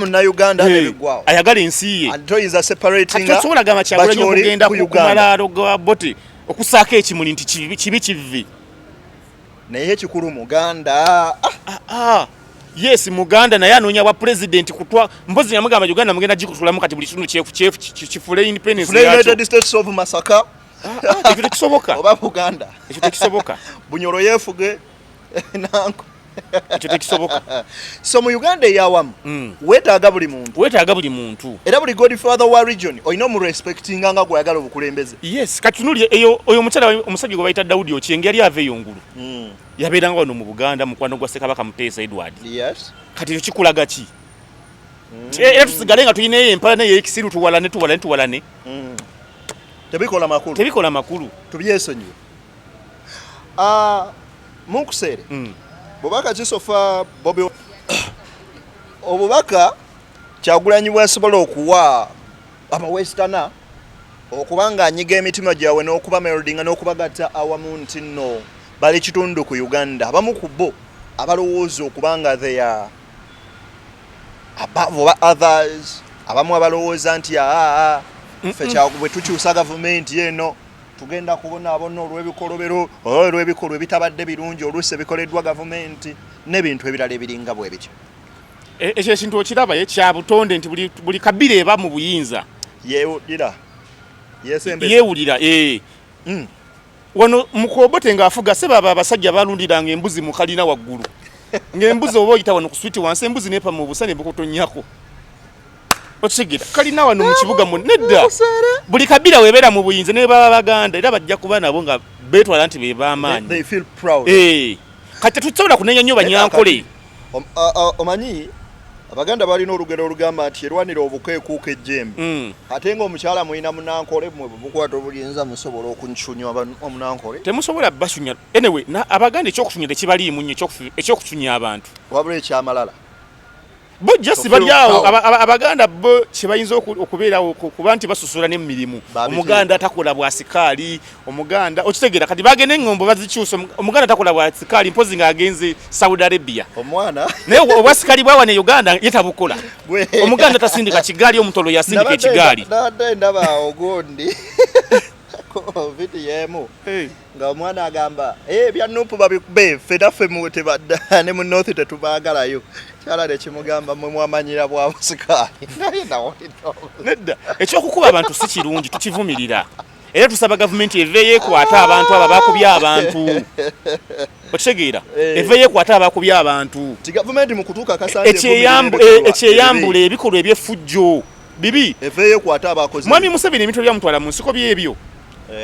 nebigwawo ayagala ensi ye antoyiza separating atosobola gama Kyagulanyi okugenda ku malalo ga Obote okusaaka ekimuli nti kivi naye ekikulu Muganda yes Muganda naye anoonya bwa president kutwa mpozi yamugamba Uganda mugenda gikutulamu kati buli kitundu kifule independence yacho United States of Masaka ekyo tekisoboka oba Buganda ekyo tekisoboka Bunyoro yefuge nanko ekyo tekisoboka. So mu Uganda eyawamu weetaaga buli muntu era buli godfather wa region olina mu respectinga nga gwayagala obukulembeze. Yes kati tunulye eyo oyo omusajja gwe bayita Daudi Ochieng yali ave yongulu yabeeranga wano mu Buganda mukwano gwa Ssekabaka Muteesa Edward. Yes kati ekyo kikulaga ki era tusigale nga tulina empala naye ekisiru tuwalane tebikola makulu tubyesonyiwe. Munkuseere Bubaka kisofa Bobi obubaka Kyagulanyi bwasobola okuwa abawestana okubanga anyiga emitima gyawe n'okuba meldinga n'okubagatta awamu nti nno bali kitundu ku Uganda abamu ku bo abalowooza okubanga they are above others abamu abalowooza nti ffe bwe tukyusa gavumenti eno tugenda kubonaabona olw'ebikolwa ebitabadde birungi oluusi ebikoleddwa gavumenti n'ebintu ebirala ebiringa bwe bityo. Ekyo ekintu okiraba kya butonde nti buli kabira eba mu buyinza yeewulira wano mu Obote ng'afuga sebaba abasajja balundiranga embuzi mu kalina waggulu ng'embuzi oba oyita wano ku switi wansi embuzi neepa mu busa ne bukutonnyako. Okitegera kalina wano mu kibuga nedda buli kabira webeera mu buyinza ne baba Baganda era bajja kuba nabo nga beetwala nti be b'amaanyi. They feel proud. Kati tusobola kunenya nnyo Banyankole. Omanyi Abaganda balina olugero olugamba nti erwanira obukeekuuka ejjembe ate ng'omukyala mulina Munankole mmwe bukwata obuyinza musobola okuncunya omunankole temusobola basunya. Anyway Abaganda ekyokusunya tekibaliimu nnyo ekyokusunya abantu wabula ekyamalala bo just bali awo Abaganda bo kibayinza okubeerawo kuba nti basusula n'emirimu. Omuganda takola bwa sikaali Omuganda okitegera kati bagenda engombo bazikyusa Omuganda takola bwa sikaali mpozi ng'agenze Saudi Arabia omwana naye obwa sikaali bwawa ne Uganda yetabukola Omuganda tasindika kigaali omutolo yasindika ekigaali ndaba ogondi viti yemu nga omwana agamba bya Nuupu babikube ffe naffe tebadda ne mu North tetubaagalayo kyala nekimugamba mwe mwamanyira bwa busikaali nedda ekyokukuba abantu si kirungi tukivumirira era tusaba gavumenti eveeyo ekwata abantu abo bakubya abantu okitegeera eveeyo ekwata abakubya abantu gavumenti mu kutuuka kasanje ekyeyambula ebikolwa eby'effujjo bibi eveeyo ekwata abakozi. Mwami Museveni ebintu byamutwala mu nsiko byebyo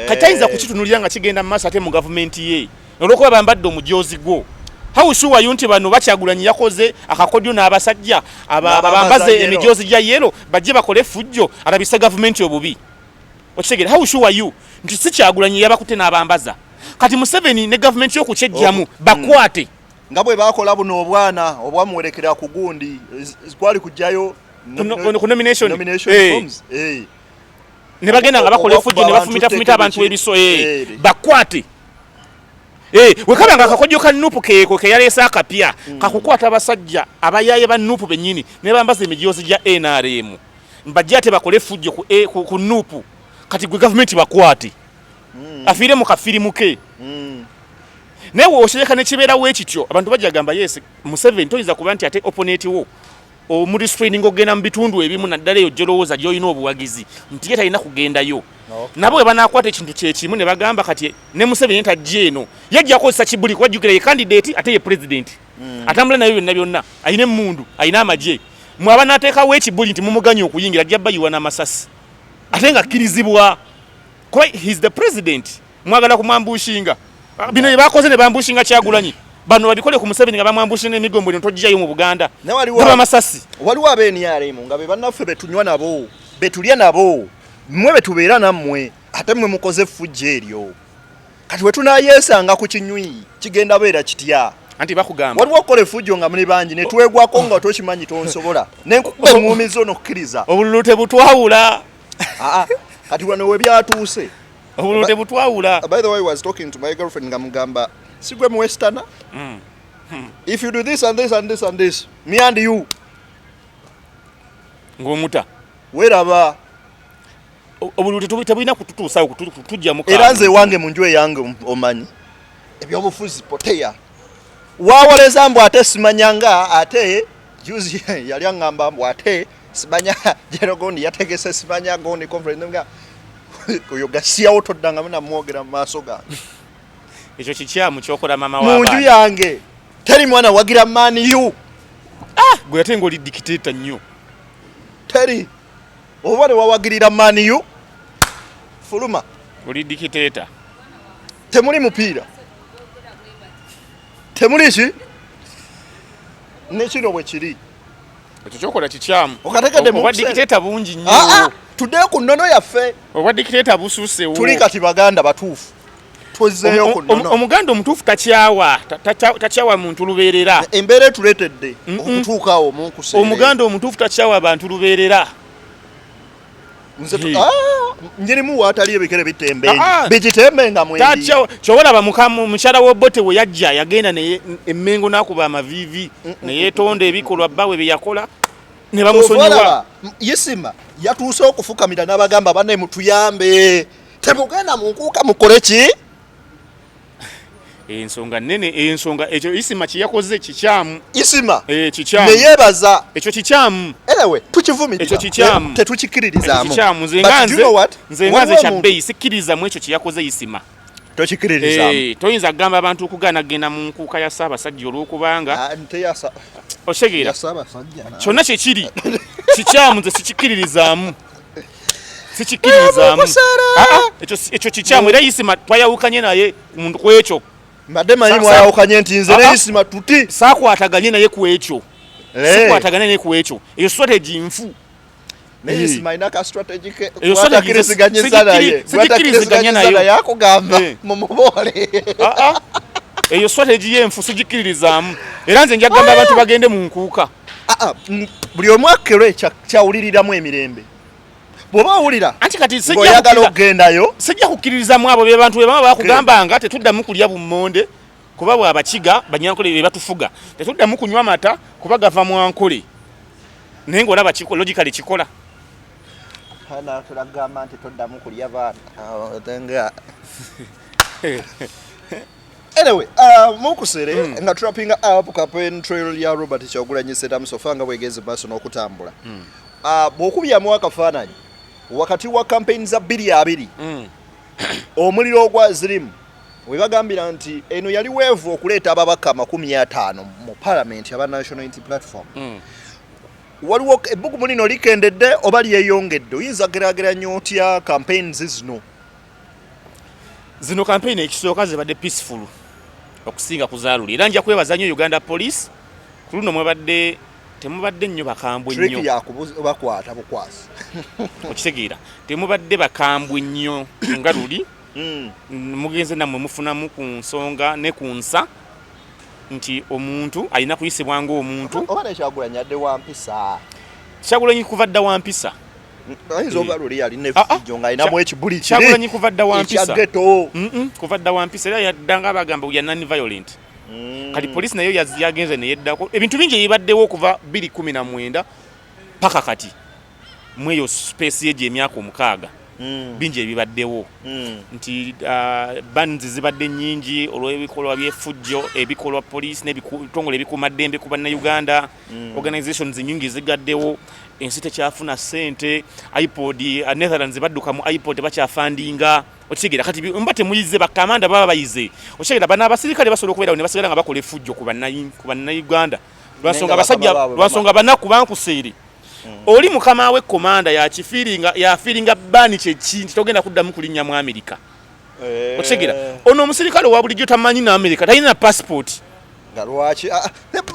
kati ayinza kukitunulira nga kigenda mu maaso ate mu gavumenti ye olw'okuba bambadde omujoozi gwo. How sure you nti bano Bakyagulanyi yakoze akakodyo n'abasajja abambaze emijoozi gya yero bajje bakole effujjo alabise gavumenti obubi. Okigera how sure are you nti si Kyagulanyi yabakute n'abambaza kati Museveni ne government yo kukyejjamu bakwate nga bwe bakola buno obwana obwamuwerekera ku gundi kwali kujjayo nomination forms ne bagenda nga bakola effujjo ne bafumita abantu ebiso bakwate wekaba nga akakodyo ka Nuupu keeko ke yaleesa akapya kakukwata abasajja abayaye ba Nuupu bennyini ne bambaza emijoozi gya NRM mbajja ate bakole effujjo ku Nuupu kati gwe gavumenti bakwate afiire mu kafirimu ke naye osireka ne kibeerawo ekityo abantu bajja gamba yes Museveni toyinza kuba nti ate opponent wo omudistraining ogenda mu bitundu ebimu naddala eyo gyolowooza gy'olina obuwagizi nti ye talina kugendayo nabo bwe banaakwata ekintu kyekimu ne bagamba kati ne Museveni tajja eno yajja akozesa kibuli kubajjukira ye candidate ate ye president atambula nayo byonna byonna ayina emmundu ayina amagye mwaba n'ateekawo ekibuli nti mumuganya okuyingira ajja bayiwa n'amasasi ate nga akkirizibwa kuba he's the president mwagala kumwambushinga bino bye bakoze ne bambushinga Kyagulanyi bano babikole ku Museveni nga bamwambushinga emigombo ne tojjayo mu Buganda baba masasi waliwo abeNRM nga be bannaffe betunywa nabo betulya nabo mmwe betubeera nammwe ate mmwe mukoze effujjo eryo kati we tunayesanga ku kinywi kigenda beera kitya anti bakugamba waliwo okukola effujjo nga muli bangi ne twegwako nga tokimanyi tonsobola nenkukube mumizo n'okukkiriza obululu tebutwawula kati wano we byatuuse obululu tebutwawula. By the way, I was talking to my girlfriend ngamugamba sigwe mu westerner if you do this and this and this and this me and you ng'omuta weraba obululu tebulina kututuusawo kutujja mu era nze wange mu nju eyange omanyi ebyobufuzi poteya wawoleza mbu ate simanyanga ate juzi yali aŋŋamba mbu ate simanya jerogondi yategese simanya gondi conference nga oyo gasiyawo toddanga munamwogera mu maaso gange ekyo kikyamu kyokola mama w'abaana mu nju yange teri mwana wagira mani yu gwe ate ng'oli dictator nnyo teri oba ne wawagirira mani yu fuluma oli dictator temuli mupiira temuli ki nekino bwe kiri ekyo kyokola kikyamu okategedde oba dictator bungi nnyo tuddeyo ku nnono yaffe oba dictator busuusewo tuli kati baganda batuufu tuzzeeyo ku nnono omuganda omutuufu takyawa muntu lubeerera embeera etuleetedde okutuukawo munkuseera omuganda omutuufu takyawa bantu lubeerera njirimu waatali ebikere bitembe bikitembe nga mwendi kyowolaba mukyala w'Obote we yajja yagenda naye emmengo n'akuba amaviivi ne yeetonda ebikolwa bbawe bye yakola ne bamusonyiwa Yisima yatuuse okufukamira n'abagamba banne mutuyambe temugenda munkuuka mukole ki ensonga nnene ekyo Isima kyeyakoze kikyamu Isima kikyamu neyeebaza ekyo kikyamu erewe tukivumirira ekyo kikyamu tetukikiririzaamu kikyamu nze nganze kyabbeeyi sikkiriza mu ekyo kyeyakoze Isima tokikiririzaamu toyinza kugamba abantu okugana genda mu nkuuka ya Ssaabasajja olw'okubanga osegeera kyonna kyekiri kikyamu nze sikikiririzaamu ekyo kikyamu era Isima twayawukanye naye ku ekyo mbadde manyi mwayawukanye nti nze ne Isima tuti saakwataganye naye ku ekyo sikwataganye naye ku ekyo eyo strategy nfu naye Isima ina ka strategy ke eyo sigikiriziganya nayo yakugamba mumuboole eyo strategy y'enfu sigikirizaamu era nze njagamba abantu bagende mu nkuuka buli omu akkerwe kyawuliriramu emirembe bw'oba owulira anti kati oyagala okugendayo sijja kukkirizamu abo be bantu be bama bakugambanga tetuddamu kulya bummonde kuba bw'abakiga banyankole be batufuga tetuddamu kunywa mata kuba gava mwankole naye ng'olaba logically kikola tulagamba nti toddamu kulya baana anyway mukusere nga trapping up campaign trail ya Robert Kyagulanyi Ssentamu sofanga bwegeze maaso n'okutambula bw'okubyamu akafaananyi wakati wa campaign za 2 omuliro ogwa zirimu we bagambira nti eno yali weevu okuleeta ababaka 50 mu parliament aba National Unity Platform waliwo ebbugumu lino likendedde oba lyeyongedde oyinza geraageranya otya campaigns zino campaign ekisooka zibadde peaceful okusinga kuzaalula era nja kwebaza nnyo Uganda Police ku luno mwebadde temubadde nnyo bakambwe trick nnyo yakubakwata bukwasi okitegeera temubadde bakambwe nnyo nga luli mugenze nammwe mufunamu ku nsonga ne ku nsa nti omuntu alina kuyisibwa ng'omuntu oba nekyagulanyi adde wampisa Kyagulanyi kuva dda wampisa ayinza oba luli yalina efujjo ng'alinamu ekibuli kiri Kyagulanyi kuva dda wampisa ekyageto kuva dda wampisa era yaddanga bagamba ya non violent kati poliisi nayo yagenze neyeddako ebintu bingi ebibaddewo okuva 2019 paka kati mweyo space yeje emyaka omukaaga bingi ebibaddewo nti banzi zibadde nnyingi olw'ebikolwa by'effujjo ebikolwa poliisi n'ebitongole ebikuumaddembe ku bannayuganda organizations nyingi zigaddewo ensi tekyafuna ssente ipod netherlands badduka mu ipod bakyafandinga okitegeera kati mba temuyize bakamanda baba bayize okitegeera bana abasirikale basobola okubeerawo ne basigala nga bakola effujjo ku bannayuganda lwansonga banaku bankuseere oli mukama we komanda yafiiringa bani kyekinti togenda kuddamu kulinnya mu Amerika okitegeera ono omusirikale owa bulijjo tamanyi na Amerika talina passport nga lwaki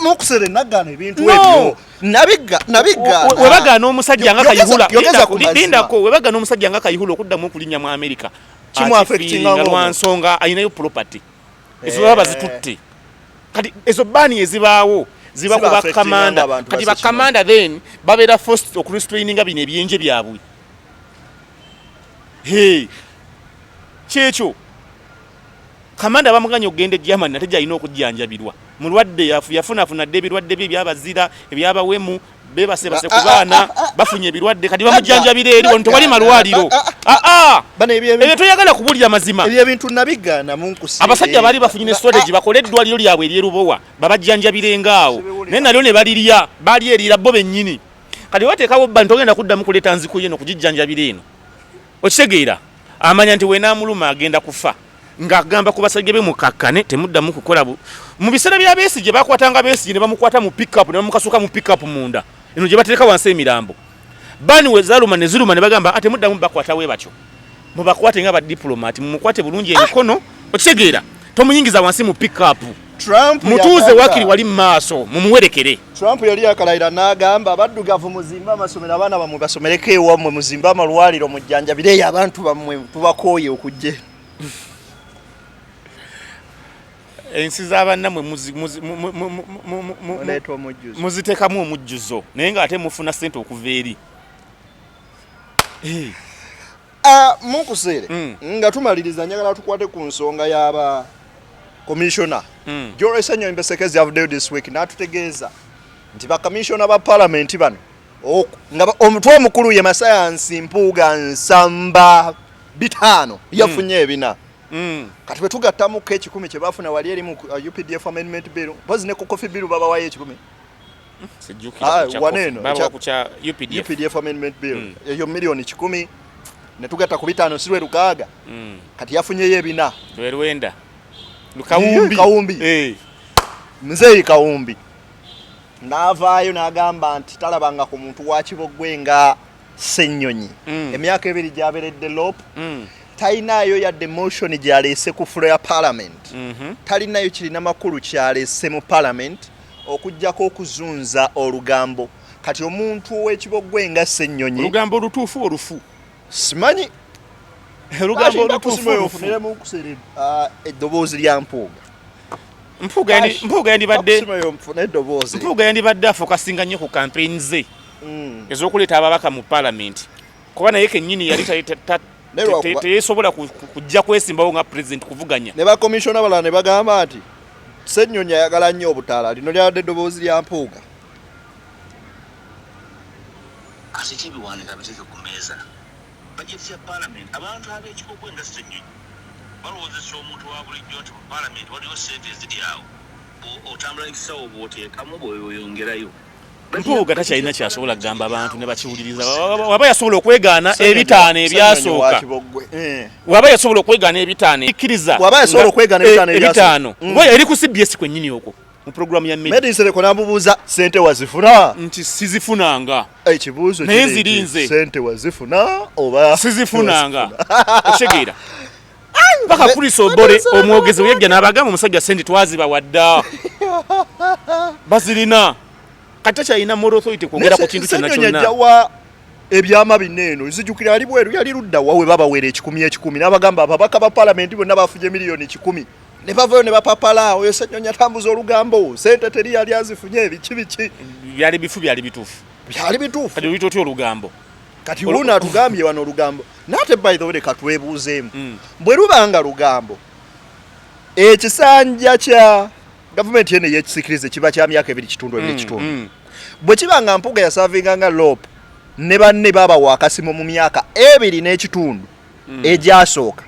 mukusere nagana ebintu ebyo nabigga webagana omusajja nga kayihula lindako webagana omusajja nga kayihula okuddamu okulinnya mu Amerika kimuafectinga lwansonga ayinayo property ezo baba bazitutte kati ezo bani ezibaawo ziba ku bakamanda kati bakamanda then babeera forced okurestraininga bino ebyenje byabwe kyekyo kamanda bamuganya okugenda Germany nate gyalina okujjanjabirwa mulwadde yafunafuna dde ebirwadde bye ebyabazira ebyabawemu bebasebase ku baana bafunye ebirwadde kati bamujjanjabira eri wano tewali malwaliro ebyo toyagala kubulira mazima ebyo ebintu nabigana munkusi abasajja baali bafunye strategy bakole eddwaliro lyabwe eryerubowa babajjanjabirengaawo naye nalyo ne balirya baali erira bo bennyini kati wateekawo bba ntogenda kuddamu kuleeta nziku yeno kugijjanjabira eno okitegeera amanya nti weenaamuluma agenda kufa ng'agamba ku basajja be mukakkane temuddamu kukola mu biseera bya Besigye bakwatanga Besigye ne bamukwata mu pickup ne bamukasuka mu pickup munda eno gye batereka wansi emirambo bani we zaluma ne bagamba ate muddamu bakwata we batyo mubakwate nga ba diplomat mumukwate bulungi emikono okitegeera tomuyingiza wansi mu pickup mutuuze wakiri wali maaso mumuwerekere Trump yali yakalayira n'agamba abaddugavu muzimba amasomero abaana bamwe basomereko ewammwe muzimba amalwaliro mujjanjabireyo abantu bammwe tubakooye okujje ensi z'abannammwe muziteekamu omujjuzo naye ng'ate mufuna ssente okuva eri munkuseere nga tumaliriza njagala tukwate ku nsonga y'aba commissioner Joel Senyo Imbesekezi avuddeyo this week n'atutegeeza nti bakamishona ba parliament bano nga omutwe omukulu ye masayansi Mpuuga Nsamba 5 yafunye ebina kati bwe tugattamu ko 10 kye bafuna wali eri mu UPDF amendment bill bozi ne ku coffee bill baba waye 10 waneno cha UPDF amendment bill eyo milioni 10 ne tugatta ku 5 sirwe lukaaga kati yafunye ebina lwenda Kawumbi Mzee Kawumbi n'avaayo n'agamba nti talabanga ku muntu wa Kiboggwe nga Ssenyonyi emyaka 2 gyaberedde loop talinayo yadde motion gyaleese ku floor ya parliament talinayo kirina makulu kyaleese mu parliament okujjako okuzunza olugambo kati omuntu w'Ekiboggwe nga Ssenyonyi olugambo lutuufu olufu simanyi olugambo olutuufu eddoboozi lya Mpuuga yandibadde afokasinga nnyo ku campaign ze ez'okuleeta ababaka mu parliament kuba naye kennyini yali teyesobola kujja kwesimbawo nga president kuvuganya ne bakomishona balala ne bagamba nti Ssenyonyi ayagala nnyo obutaala lino lyabadde eddoboozi lya Mpuuga budget ya parliament abantu ab'Ekiboggwe nga Ssenyonyi balowoozesa omuntu wa bulijjo nti mu parliament waliwo ssente eziri awo otambula ekisawo bw'oteekamu bw'oyongerayo Mpuuga takyalina kyasobola kugamba abantu ne bakiwuliriza waba yasobola okwegaana ebitaano ebyasooka waba yasobola okwegaana ebitaano ikkiriza waba yasobola okwegaana ebitaano eri ku CBS kwennyini okwo mu programu ya medicine ko namubuuza sente wazifuna nti sizifunanga ekibuuzo naye nzirinze sente wazifuna oba sizifunanga otegeera paka kulisobole omwogezi weyajja n'abagamba omusajja sente twaziba wadda bazirina kata kyalina moral authority kwogera ku kintu kyonna kyonna jawa ebyama bineno zijukira ali bweru yali ludda wawe baba were 10 n'abagamba ababaka ba parliament bonna bafunye miliyoni 10 ne bavayo ne bapapala oyo Ssennyonyi atambuza olugambo sente teri yali azifunye ebiki byali bituufu kati uyita otya olugambo kati uuna atugambye wano olugambo nate by the way katwebuuzeemu bwe lubanga lugambo ekisanja kya government yene yekisikirize kiba kya myaka 2.2 bwe kibanga mpuga yasavinganga lope ne banne baba wakasimo mu myaka 2.5 ejasooka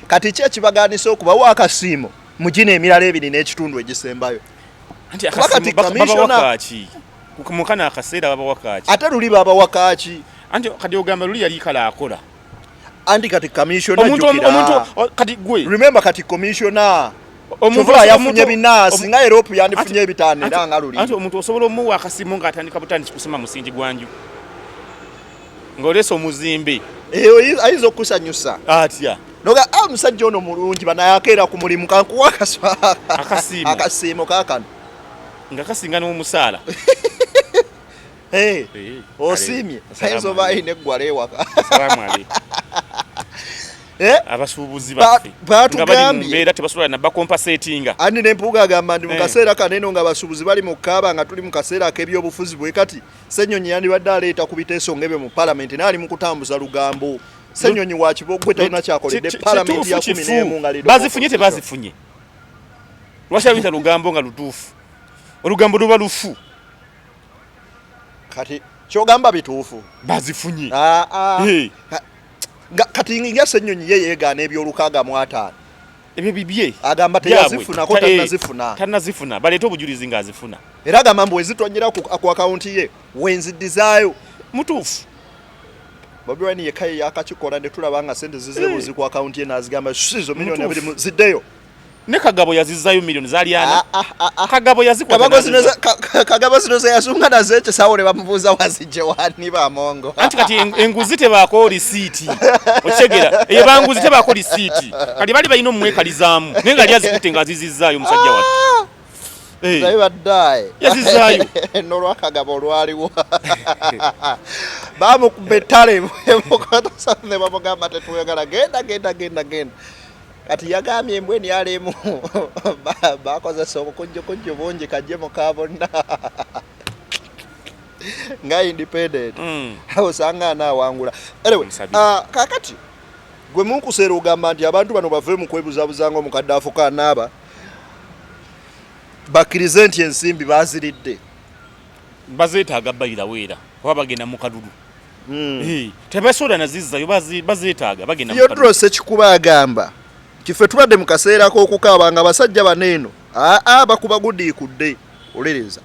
kati kye kibaganisa okuba wakasimo mu gino emirala 2.5 egisembayo anti akasimo mukana akaseera baba wakaki ate luli baba wakaki anti kati ogamba luli yali kala akola anti kati commissioner omuntu kati gwe remember kati commissioner omuntu yafunye binasi nga Europe yandifunye ebitane ndanga luli anti omuntu osobola omuwa akasimo nga atandika butandisi kusema musingi gwanju ngoleso muzimbe eyo ayizo kusanyusa atya noga musajja ono mulungi banayakera ku mulimu kankuwa akasimo kakano nga kasingana omusala osimye sayizo bayine gwale waka salamu alaykum abasuubuzi baffe nga bali mu mbeera tebasobola na bakompensatinga andi nempuga agamba ndi mu kaseera kaneno nga abasuubuzi bali mu kkaaba nga tuli mu kaseera ak'ebyobufuzi bwe kati Ssennyonyi yandibadde aleeta ku biteeso ngebe mu parliament naali mu kutambuza lugambo Ssennyonyi wa Kibogwe talina kyakoledde parliament ya 11 nga leero bazifunye tebazifunye lwashabita lugambo nga lutuufu olugambo luba lufu kati kyogamba bituufu bazifunye kati nga Ssennyonyi ye yeegaana eby'olukaaga mu 5 ebyo bibye agamba teyazifuna ko tanazifuna baleeta obujulizi nga azifuna era agamba mbu wezitonyera ku akaunti ye wenzidizaayo mutuufu Bobi Wine yekaye yakakikola ne tulaba nga sente zizebuzi ku akaunti ye n'azigamba sizo milioni 2 ziddeyo ne Kagabo yazizzayo milioni zali ana Kagabo yazikwata Kagabo zino yasunga nazo ekisawo ne bamubuuza wazijje wani bamongo anti kati enguzi tebaako lisiiti okigera eyo banguzi tebaako lisiiti kati bali balina omwekalizaamu naye nga lyazikutte nga azizizzaayo omusajja wattu Zai baddaye yazizaayo nolwa Kagabo lwaliwo bamukubetale ne bamugamba tetuyagala genda kati yagambye embweni yalemu bakozesa obukonjokonjo bungi kajje mukabonna nga independent osanga naawangula anyway kakati gwe munkuseera ogamba nti abantu bano bave mu kwebuzabuzanga omukadde afuka naaba bakkirize nti ensimbi baziridde bazeetaaga bayira weera oba bagenda mu kalulu tebasobola nazizzayo bazeetaaga bagenda mu kalulu Theodore Sekikuba agamba kife tubadde mu kaseera k'okukaaba nga basajja baneeno bakuba gudiikudde olereza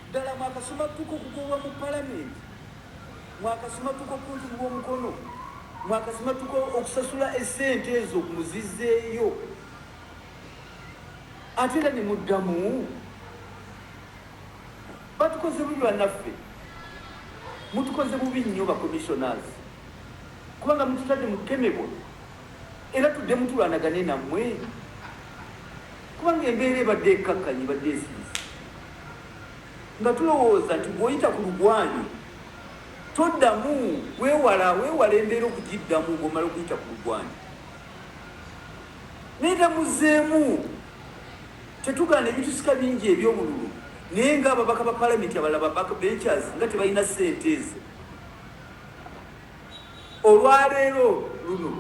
ddala mwakasoma tuko kugobwa mu palamenti mwakasoma tuko kuntubwa omukono mwakasoma tuko okusasula essente ezo muzizzeeyo ate era ne muddamu batukoze bubi bannaffe mutukoze bubi nnyo bakomissionazi kubanga mututadde mukemebwa era tudde mutulwanagane nammwe kubanga embeera ebadde ekkakkanyi badde esirise nga tulowooza nti bw'oyita ku lugwanyu toddamu weewala embeera okugiddamu ng'omala okuyita ku lugwanyu naye tamuzzeemu tetugaana ebitusika bingi eby'obululu naye ng'ababaka ba palamenti abalala benchers nga tebalina ssente ezo olwaleero luno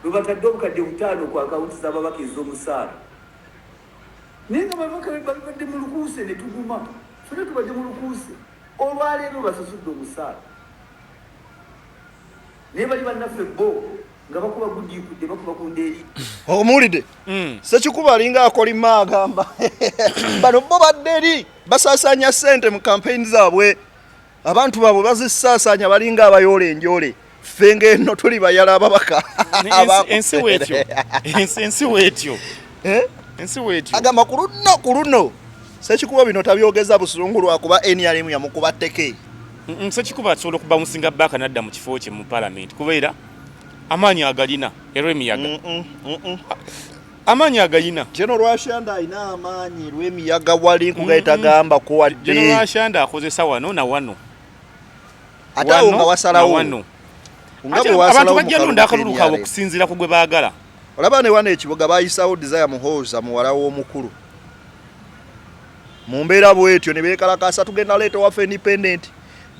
lwebatadde obukadde 5 ku akawunti z'ababaka ez'omusaala naye nga babaka babadde mu lukuuse ne tuguma fena tubadde mu lukuuse olwaleero basasudde omusaala naye bali bannaffe bo nga bakuba gudiikudde bakuba ku ndeeri omuwulidde Sekikuba alinga akolima agamba bano bo badde eri basaasaanya ssente mu campaign zaabwe abantu baabwe bazisaasaanya balinga abayoola enjole ffe ng'eno tuli bayala ababaka ensi weetyo agamba ku luno Sekikuba bino tabyogeza busulungu lwakuba NRM yamukuba tteke Sekikuba asobola okubawunsinga baaka nadda mu kifo kye mu palamenti kubeera amaanyi agalina era emiyaga amaanyi agalina. General Rwashanda alina amaanyi lw'emiyaga wali nkugaita gamba ko wadde. General Rwashanda akozesa wano na wano. Ate awo nga wasalawo. Wano. Abantu bajja londa akalulu kaabwe okusinziira ku gwe baagala. Olaba ne wano ekibuga bayisawo Desire Muhooza muwala w'omukulu. Mu mbeera bwetyo ne beekalakasa tugenda leeta waffe independent.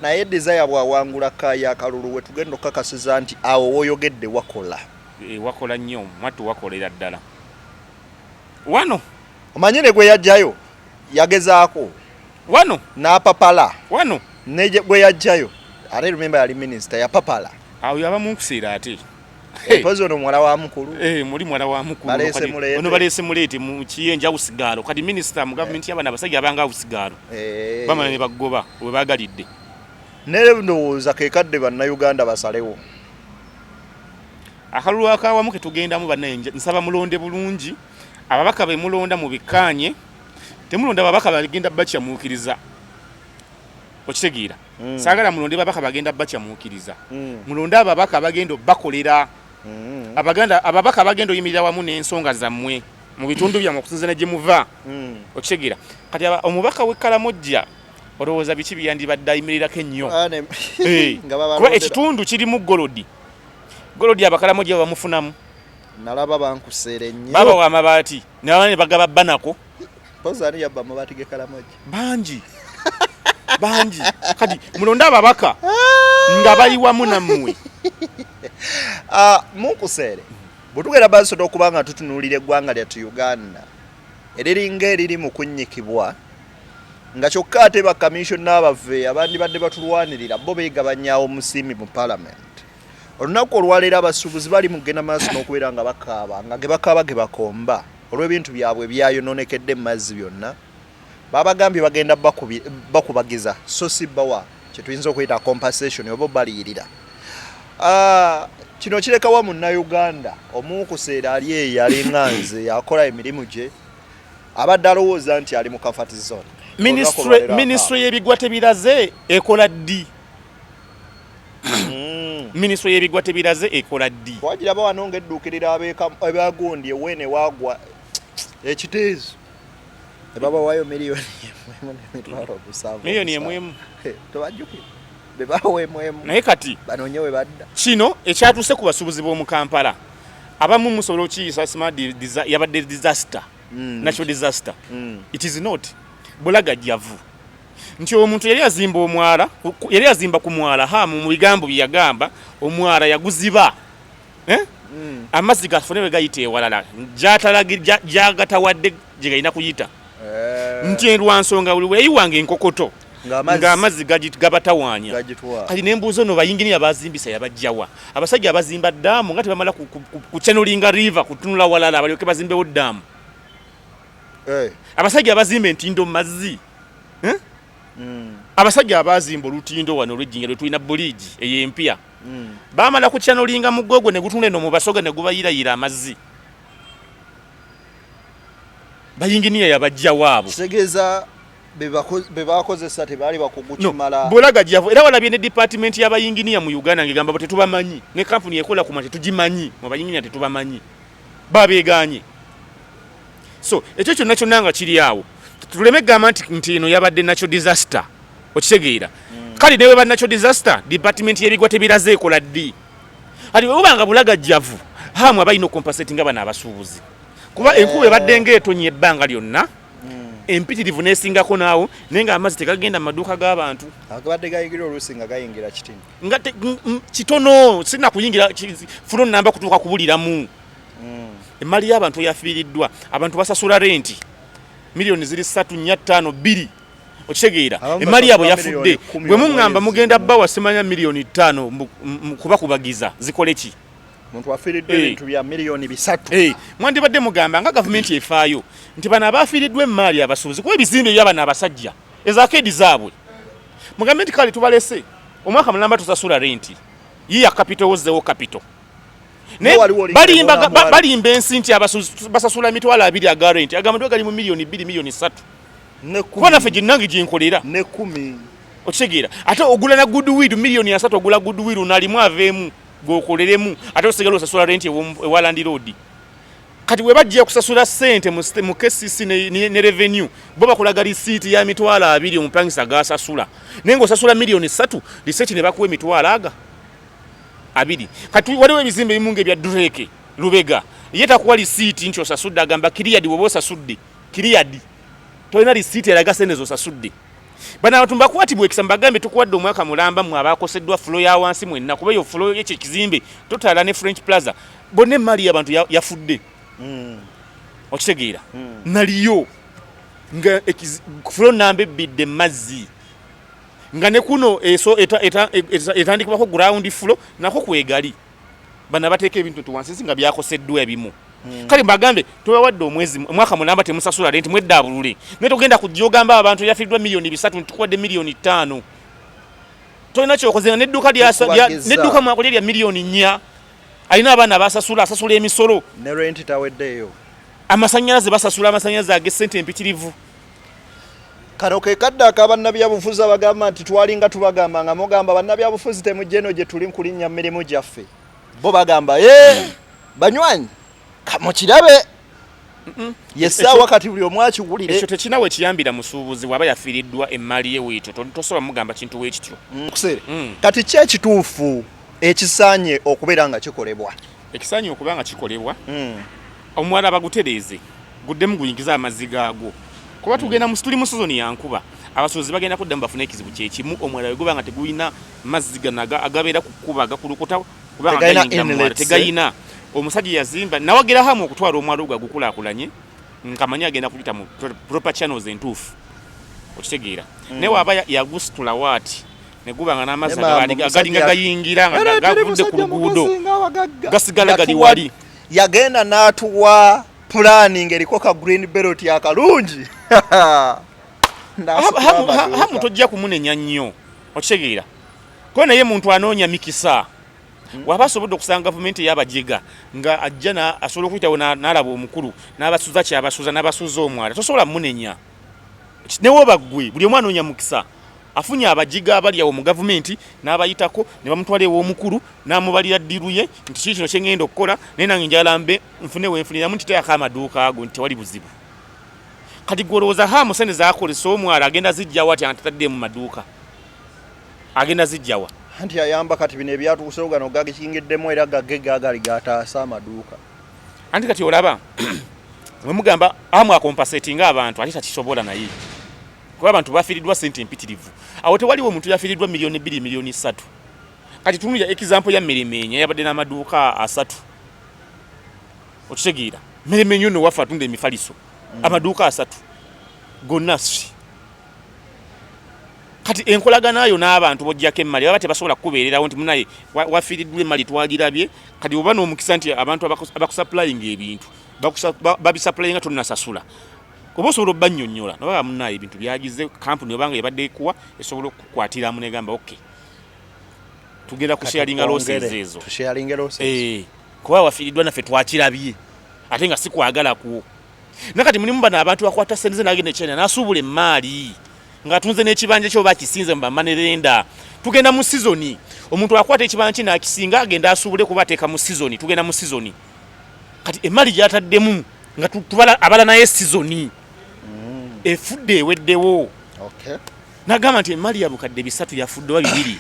Naye Desire bwawangula kaya akalulu we tugenda okukakasiza nti awo woyogedde wakola. Wakola nnyo mwattu wakolera ddala. Wano omanyire gwe yajjayo yagezaako wano n'apapala wano neje gwe yajjayo ate remember yali minister yapapala awo yaba munkuseera ate pozo no mwala wa mukulu muri mwala wa mukulu ono balese mulete mu kiyenja usigalo kati minister mu government y'abana abasajja abanga usigalo bamana ne bagoba we bagalidde ne ndowooza ke kadde banna Uganda basalewo akalulu akawamu ke tugendamu bannayinja nsaba mulonde bulungi ababaka be mulonda mu bikanye temulonda babaka bagenda bacha muukiriza okitegeera sagala mulonde babaka bagenda bacha muukiriza mulonda ababaka bagenda bakolera ababaka bagenda yimirira wamu n'ensonga zammwe mu bitundu bya mukusinzana gye muva okitegeera kati omubaka w'Ekalamojja olowooza biki byandibadde ayimirirako ennyo kuba ekitundu kirimu golodi Abakalamojja bamufunamu nalaba bankuseere nnyo baba wa mabaati nabane bagaba banako pozani yabba mabaati ge Kalamojja banji kati mulonda ababaka nga bali wamu nammwe munkuseere butugera basoda okubanga tutunuulira eggwanga lyattu Uganda eriringa eriri mu kunnyikibwa nga kyokka ate bakamishona baffe abandi badde batulwanirira bo beegabanyaawo omusiimi mu parliament olunaku olwaleero abasuubuzi bali mugenda maaso n'okubeera nga bakaaba nga ge bakaaba ge bakomba olw'ebintu byabwe byayononekedde mu mazzi byonna babagambye bagenda bakubagiza so si bawa kye tuyinza okuyita compensation oba baliyirira kino kirekawa munnayuganda omukuseera ali eyo alinga nze yakola emirimu gye abadde alowooza nti ali mu comfort zone ministry y'ebigwa tebiraze ekola ddi ministry y'ebigwa tebiraze ekola ddi wagira bawano ng'edduukirira abagondye wene wagwa ekiteezo baba wayo miliyoni emwemu tobajjukira bebawe emwemu naye kati banoonye we badda kino ekyatuuse ku basuubuzi b'omu Kampala abamu musobola okiyisa yabadde disaster natural disaster it is not bulagajjavu nti omuntu yali azimba ku mwala hamu mu bigambo byagamba omwala yaguziba amazzi gafune we gayita ewalala jagatawadde gye galina kuyita nti lwansonga buli weeyiwanga enkokoto ng'amazzi gabatawaanya kati nembuuza ono bayingini abazimbisa yabajjawa abasajja abazimba ddaamu nga tebamala kuchanolinga river kutunula walala balyoke bazimbewo ddaamu abasajja abazimba entindo mu mazzi abasajja abazimba olutindo wano olw'ejjinja lwe tulina buliji ey'empya baamala kuchanolinga mugogwe ne gutunula eno mu basoga ne gubayirayira amazzi bayinginiya yabajja waabo kitegeeza bebakozesa tebaali bakugukimala bulagajjavu era walabye ne department y'abayinginiya mu Uganda ngegamba bo tetubamanyi ne kampuni ekola ku mate tugimanyi mu bayinginiya tetubamanyi babeeganye so ekyo kyonna kyonna nga kiri awo tuleme gamba nti eno yabadde natural disaster okitegeera kale newe ba natural disaster department y'ebigwa tebiraze ekola ddi kati obanga bulagajjavu hamu abalina okompasatinga bana abasuubuzi kuba enkuba ebadde ng'etonnya ebbanga lyonna empitirivu n'esingako naawo naye nga amazzi tegagenda mu maduuka g'abantu agabadde gayingira oluusi nga gayingira kitini nga kitono sirina kuyingira funo namba kutuuka kubuliramu emmali y'abantu yafiiriddwa abantu basasula renti miliyoni ziri 3.52 okitegeera emmali yaabwe yafudde bwe muŋŋamba mugenda bbawa simanya miliyoni 5 mu kubakubagiza zikole ki muntu afiiriddwa ebintu bya miliyoni 3 mwandibadde mugamba nga gavumenti efaayo nti bano abafiiriddwa emmali abasuubuzi kuba ebizimbe by'abana abasajja ezakeedi zaabwe mugambe nti kale tubalese omwaka mulamba tusasula renti yiya kapito wozzewo kapito balimba ensi nti abasuubuzi basasula emitwalo 2 aga renti agamba gali mu miliyoni 2 miliyoni 3 kuba naffe ginnange ginkolera Okitegera ate ogula na goodwill milioni 3 ogula goodwill nalimu aveemu gokoleremu ate osigala osasula rent ewa landlord kati we bajja kusasula sente mu KCC ne revenue bo bakulaga receipt ya mitwalo 2 omupangisa gasasula nengo osasula milioni 3 receipt ne bakuwe mitwalo aga 2 kati waliwo ebizimbe bimunge bya Drake Lubega yeta kuwa receipt ncho sasudde agamba cleared wobo sasudde cleared tolina receipt eraga senezo sasudde bana abantu bakwatibwa ekisamba gambe tukuwadde omwaka mulamba mu abakoseddwa floor ya wansi mwenna kuba yo floor y'ekyo kizimbe totala ne French Plaza bonne mali abantu yafudde okitegeera naliyo nga floor nambe bidde mazzi nga ne kuno eso etandikwa ko ground floor nako kwegali bana bateeka ebintu tuwansi nga byakoseddwa ebimu kale bagambe tubawadde omwezi mwaka mulamba temusasula rent mweddabulule ne togenda kujogamba abantu yafiddwa milioni 3 tukwadde milioni 5 tolina kyokoze nedduka nedduka mwakolye lya milioni 4 alina abaana basasula asasula emisolo ne rent taweddeyo amasanyalaze basasula amasanyalaze agesente empitirivu Karoke kadda akabannabyabufuzi abagamba nti twalinga tubagamba nga mugamba bannabyabufuzi temujjeno gye tuli nkulinnya mirimu gyaffe bo bagamba banywanyi kamukirabe yesa wakati buli omwachi wulire ekyo tekinawe kiyambira musuubuzi waba yafiiriddwa emmali ye weetyo tosobola mugamba kintu weekityo kusere kati kye kituufu ekisanye okubeera nga kikolebwa ekisanye okuba nga kikolebwa omwala bagutereeze guddemu guyingiza amazzi gaago kuba tugenda tuli mu sizoni yankuba abasozi bagenda kudda mu bafuna ekizibu kyekimu omwala weguba nga teguyina mazzi ganaga agabeera kukuba gakulukuta kubanga tegayina omusajja yazimba nawagira hamu okutwala omwalo gwa gukulaakulanye nkamanya agenda kuyita mu proper channels entuufu okitegeera ne waba yagusitula waati ne guba nga n'amazzi agalinga gayingira nga gavudde ku luguudo gasigala gali wali yagenda n'atuwa planning eriko ka green belt akalungi hamu tojja kumunenya nnyo okitegeera ko naye muntu anoonya mikisa waba asobodde okusanga gavumenti y'abajiga nga ajja asobola okuyitawo n'alaba omukulu n'abasuza kyabasuza n'abasuza omwala tosobola munenya newo baggwe buli omwana anoonya mukisa afunye abajiga abali awo mu gavumenti n'abayitako ne bamutwala ew'omukulu n'amubalira ddiruye nti kiki kino kye ngenda okukola naye nange njalambe nfune wenfuniramu nti teyako amaduuka ago nti tewali buzibu kati gwolowooza hamu sente zaakolesa omwala agenda zijjawa ati antataddemu maduuka agenda zijjawa anti ayamba kati bino ebyatuuse ogano gagikingiddemu era gagali gataasa amaduuka anti kati olaba wemugamba amu akompasetinga abantu ate takisobola naye kuba abantu bafiiriddwa sente empitirivu awo tewaliwo omuntu yafiiriddwa milioni 2 milioni 3 kati tunulya example ya Meremenya yabadde n'amaduuka 3 okitegeera Meremenya nno wafa atunda emifaliso amaduuka 3 gonna kati enkolagana ayo n'abantu bojjako emmali baba tebasobola kukubeererawo nti munaye wafiiriddwa emmali twagirabye kati oba n'omukisa nti abantu abakusapulayinga ebintu babisaplayinga tonnasasula oba osobola obbannyonnyola nabaga munaye ebintu byagize kampuni obanga yabadde ekuwa esobola okukwatiramu negamba okay tugenda kusharinga losses ezo kuba wafiiriddwa naffe twakirabye ate nga si kwagala kuwo nakati mulimu bano abantu bakwata sente nagenda China n'asuubula emmali ngatunze n'ekibanja kyo bakisinze mu bamanerenda tugenda mu season omuntu akwata ekibanja kino akisinga agenda asuubule kuba ateeka mu season tugenda mu season kati emmali gyataddemu nga tubala abala naye season efudde eweddewo nagamba nti emmali yabukadde 3 yafudde wa 2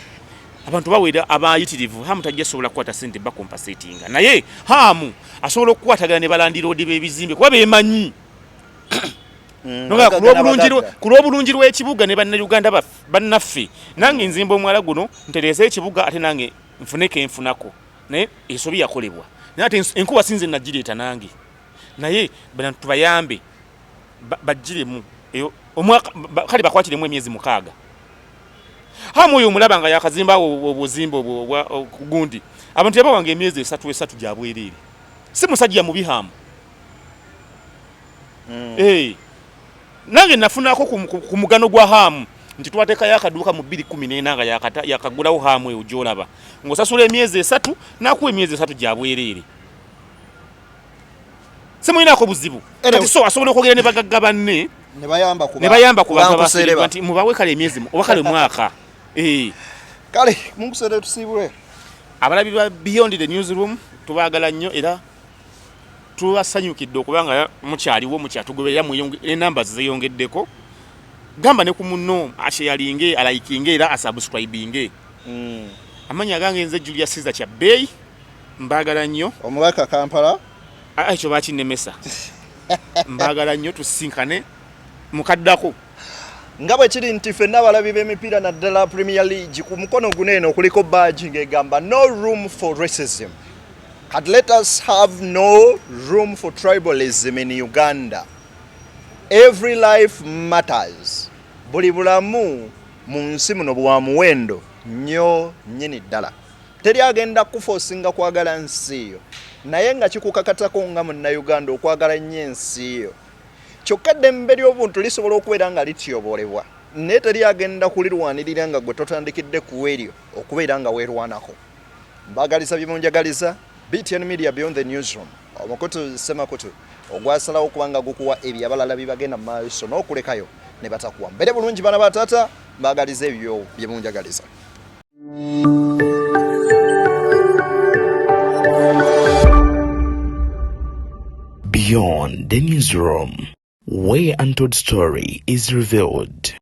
abantu bawera abayitirivu hamu tajja sobola kukwata sente bakompensatinga naye hamu asobola okukwatagana ne balandiroodi b'ebizimbe kuba beemanyi kulw'obulungi lw'ekibuga ne bannayuganda bannaffe nange nzimba omwala guno ntereeza ekibuga ate nange nfuneko enfunako naye ensobi yakolebwa naye ate enkuba sinze nagireeta nange naye bana tubayambe bajjiremu kale bakwatiremu emyezi 6 hamu oyo omulaba nga yakazimba obuzimba gundi abantu yabawanga emyezi 3 gyabwerere si musajja mubi hamu nange nafunako ku mugano gwa hamu nti twateekayo akaduuka mu 2014 nga yakagulawo hamu eyo gyolaba ng'osasula emyezi 3 nakuwa emyezi 3 gyabwerere simuyinako buzibu kati so asobola okwogera ne bagagga banne ne bayamba ku bantu abasireba nti mubawe kale emyezi oba kale mwaka kale munkusere tusibule abalabi ba Beyond the Newsroom tubagala nnyo era tubasanyukidde okubanga mukyaliwo mukyatugoberera enamba zeyongeddeko gamba ne ku munno asharinge alaikinge era asubscribinge amanya gange nze Julius Caesar kya Bay mbagala nnyo omubaka Kampala ekyo bakinemesa mbagala nnyo tusinkane mukaddako nga bwe kiri nti ffenna abalabi b'emipiira naddala Premier League ku mukono guneeno kuliko badge ng'egamba no room for racism. Had let us have no room for tribalism in Uganda. Every life matters. Buli bulamu mu nsi muno bwa muwendo nnyo nnyini ddala. Teri agenda kufosinga kwagala nsi yo. Naye nga kikukakatako nga munnayuganda okwagala nnyo ensi yo. Kyokka ddembe ly'obuntu lisobola okubeera nga lityobolebwa. Naye teri agenda kulirwanirira nga gwe totandikidde ku eryo okubeera nga weerwanako. Mbagaliza bye munjagaliza. BTN Media Beyond the Newsroom. Omukutu Semakutu ogwasalawo okubanga gukuwa ebyo abalala bibagenda mu maaso n'okulekayo ne batakuwa. Mbere bulungi bana batata mbagaliza ebyo bye munjagaliza. Beyond the Newsroom, where untold story is revealed.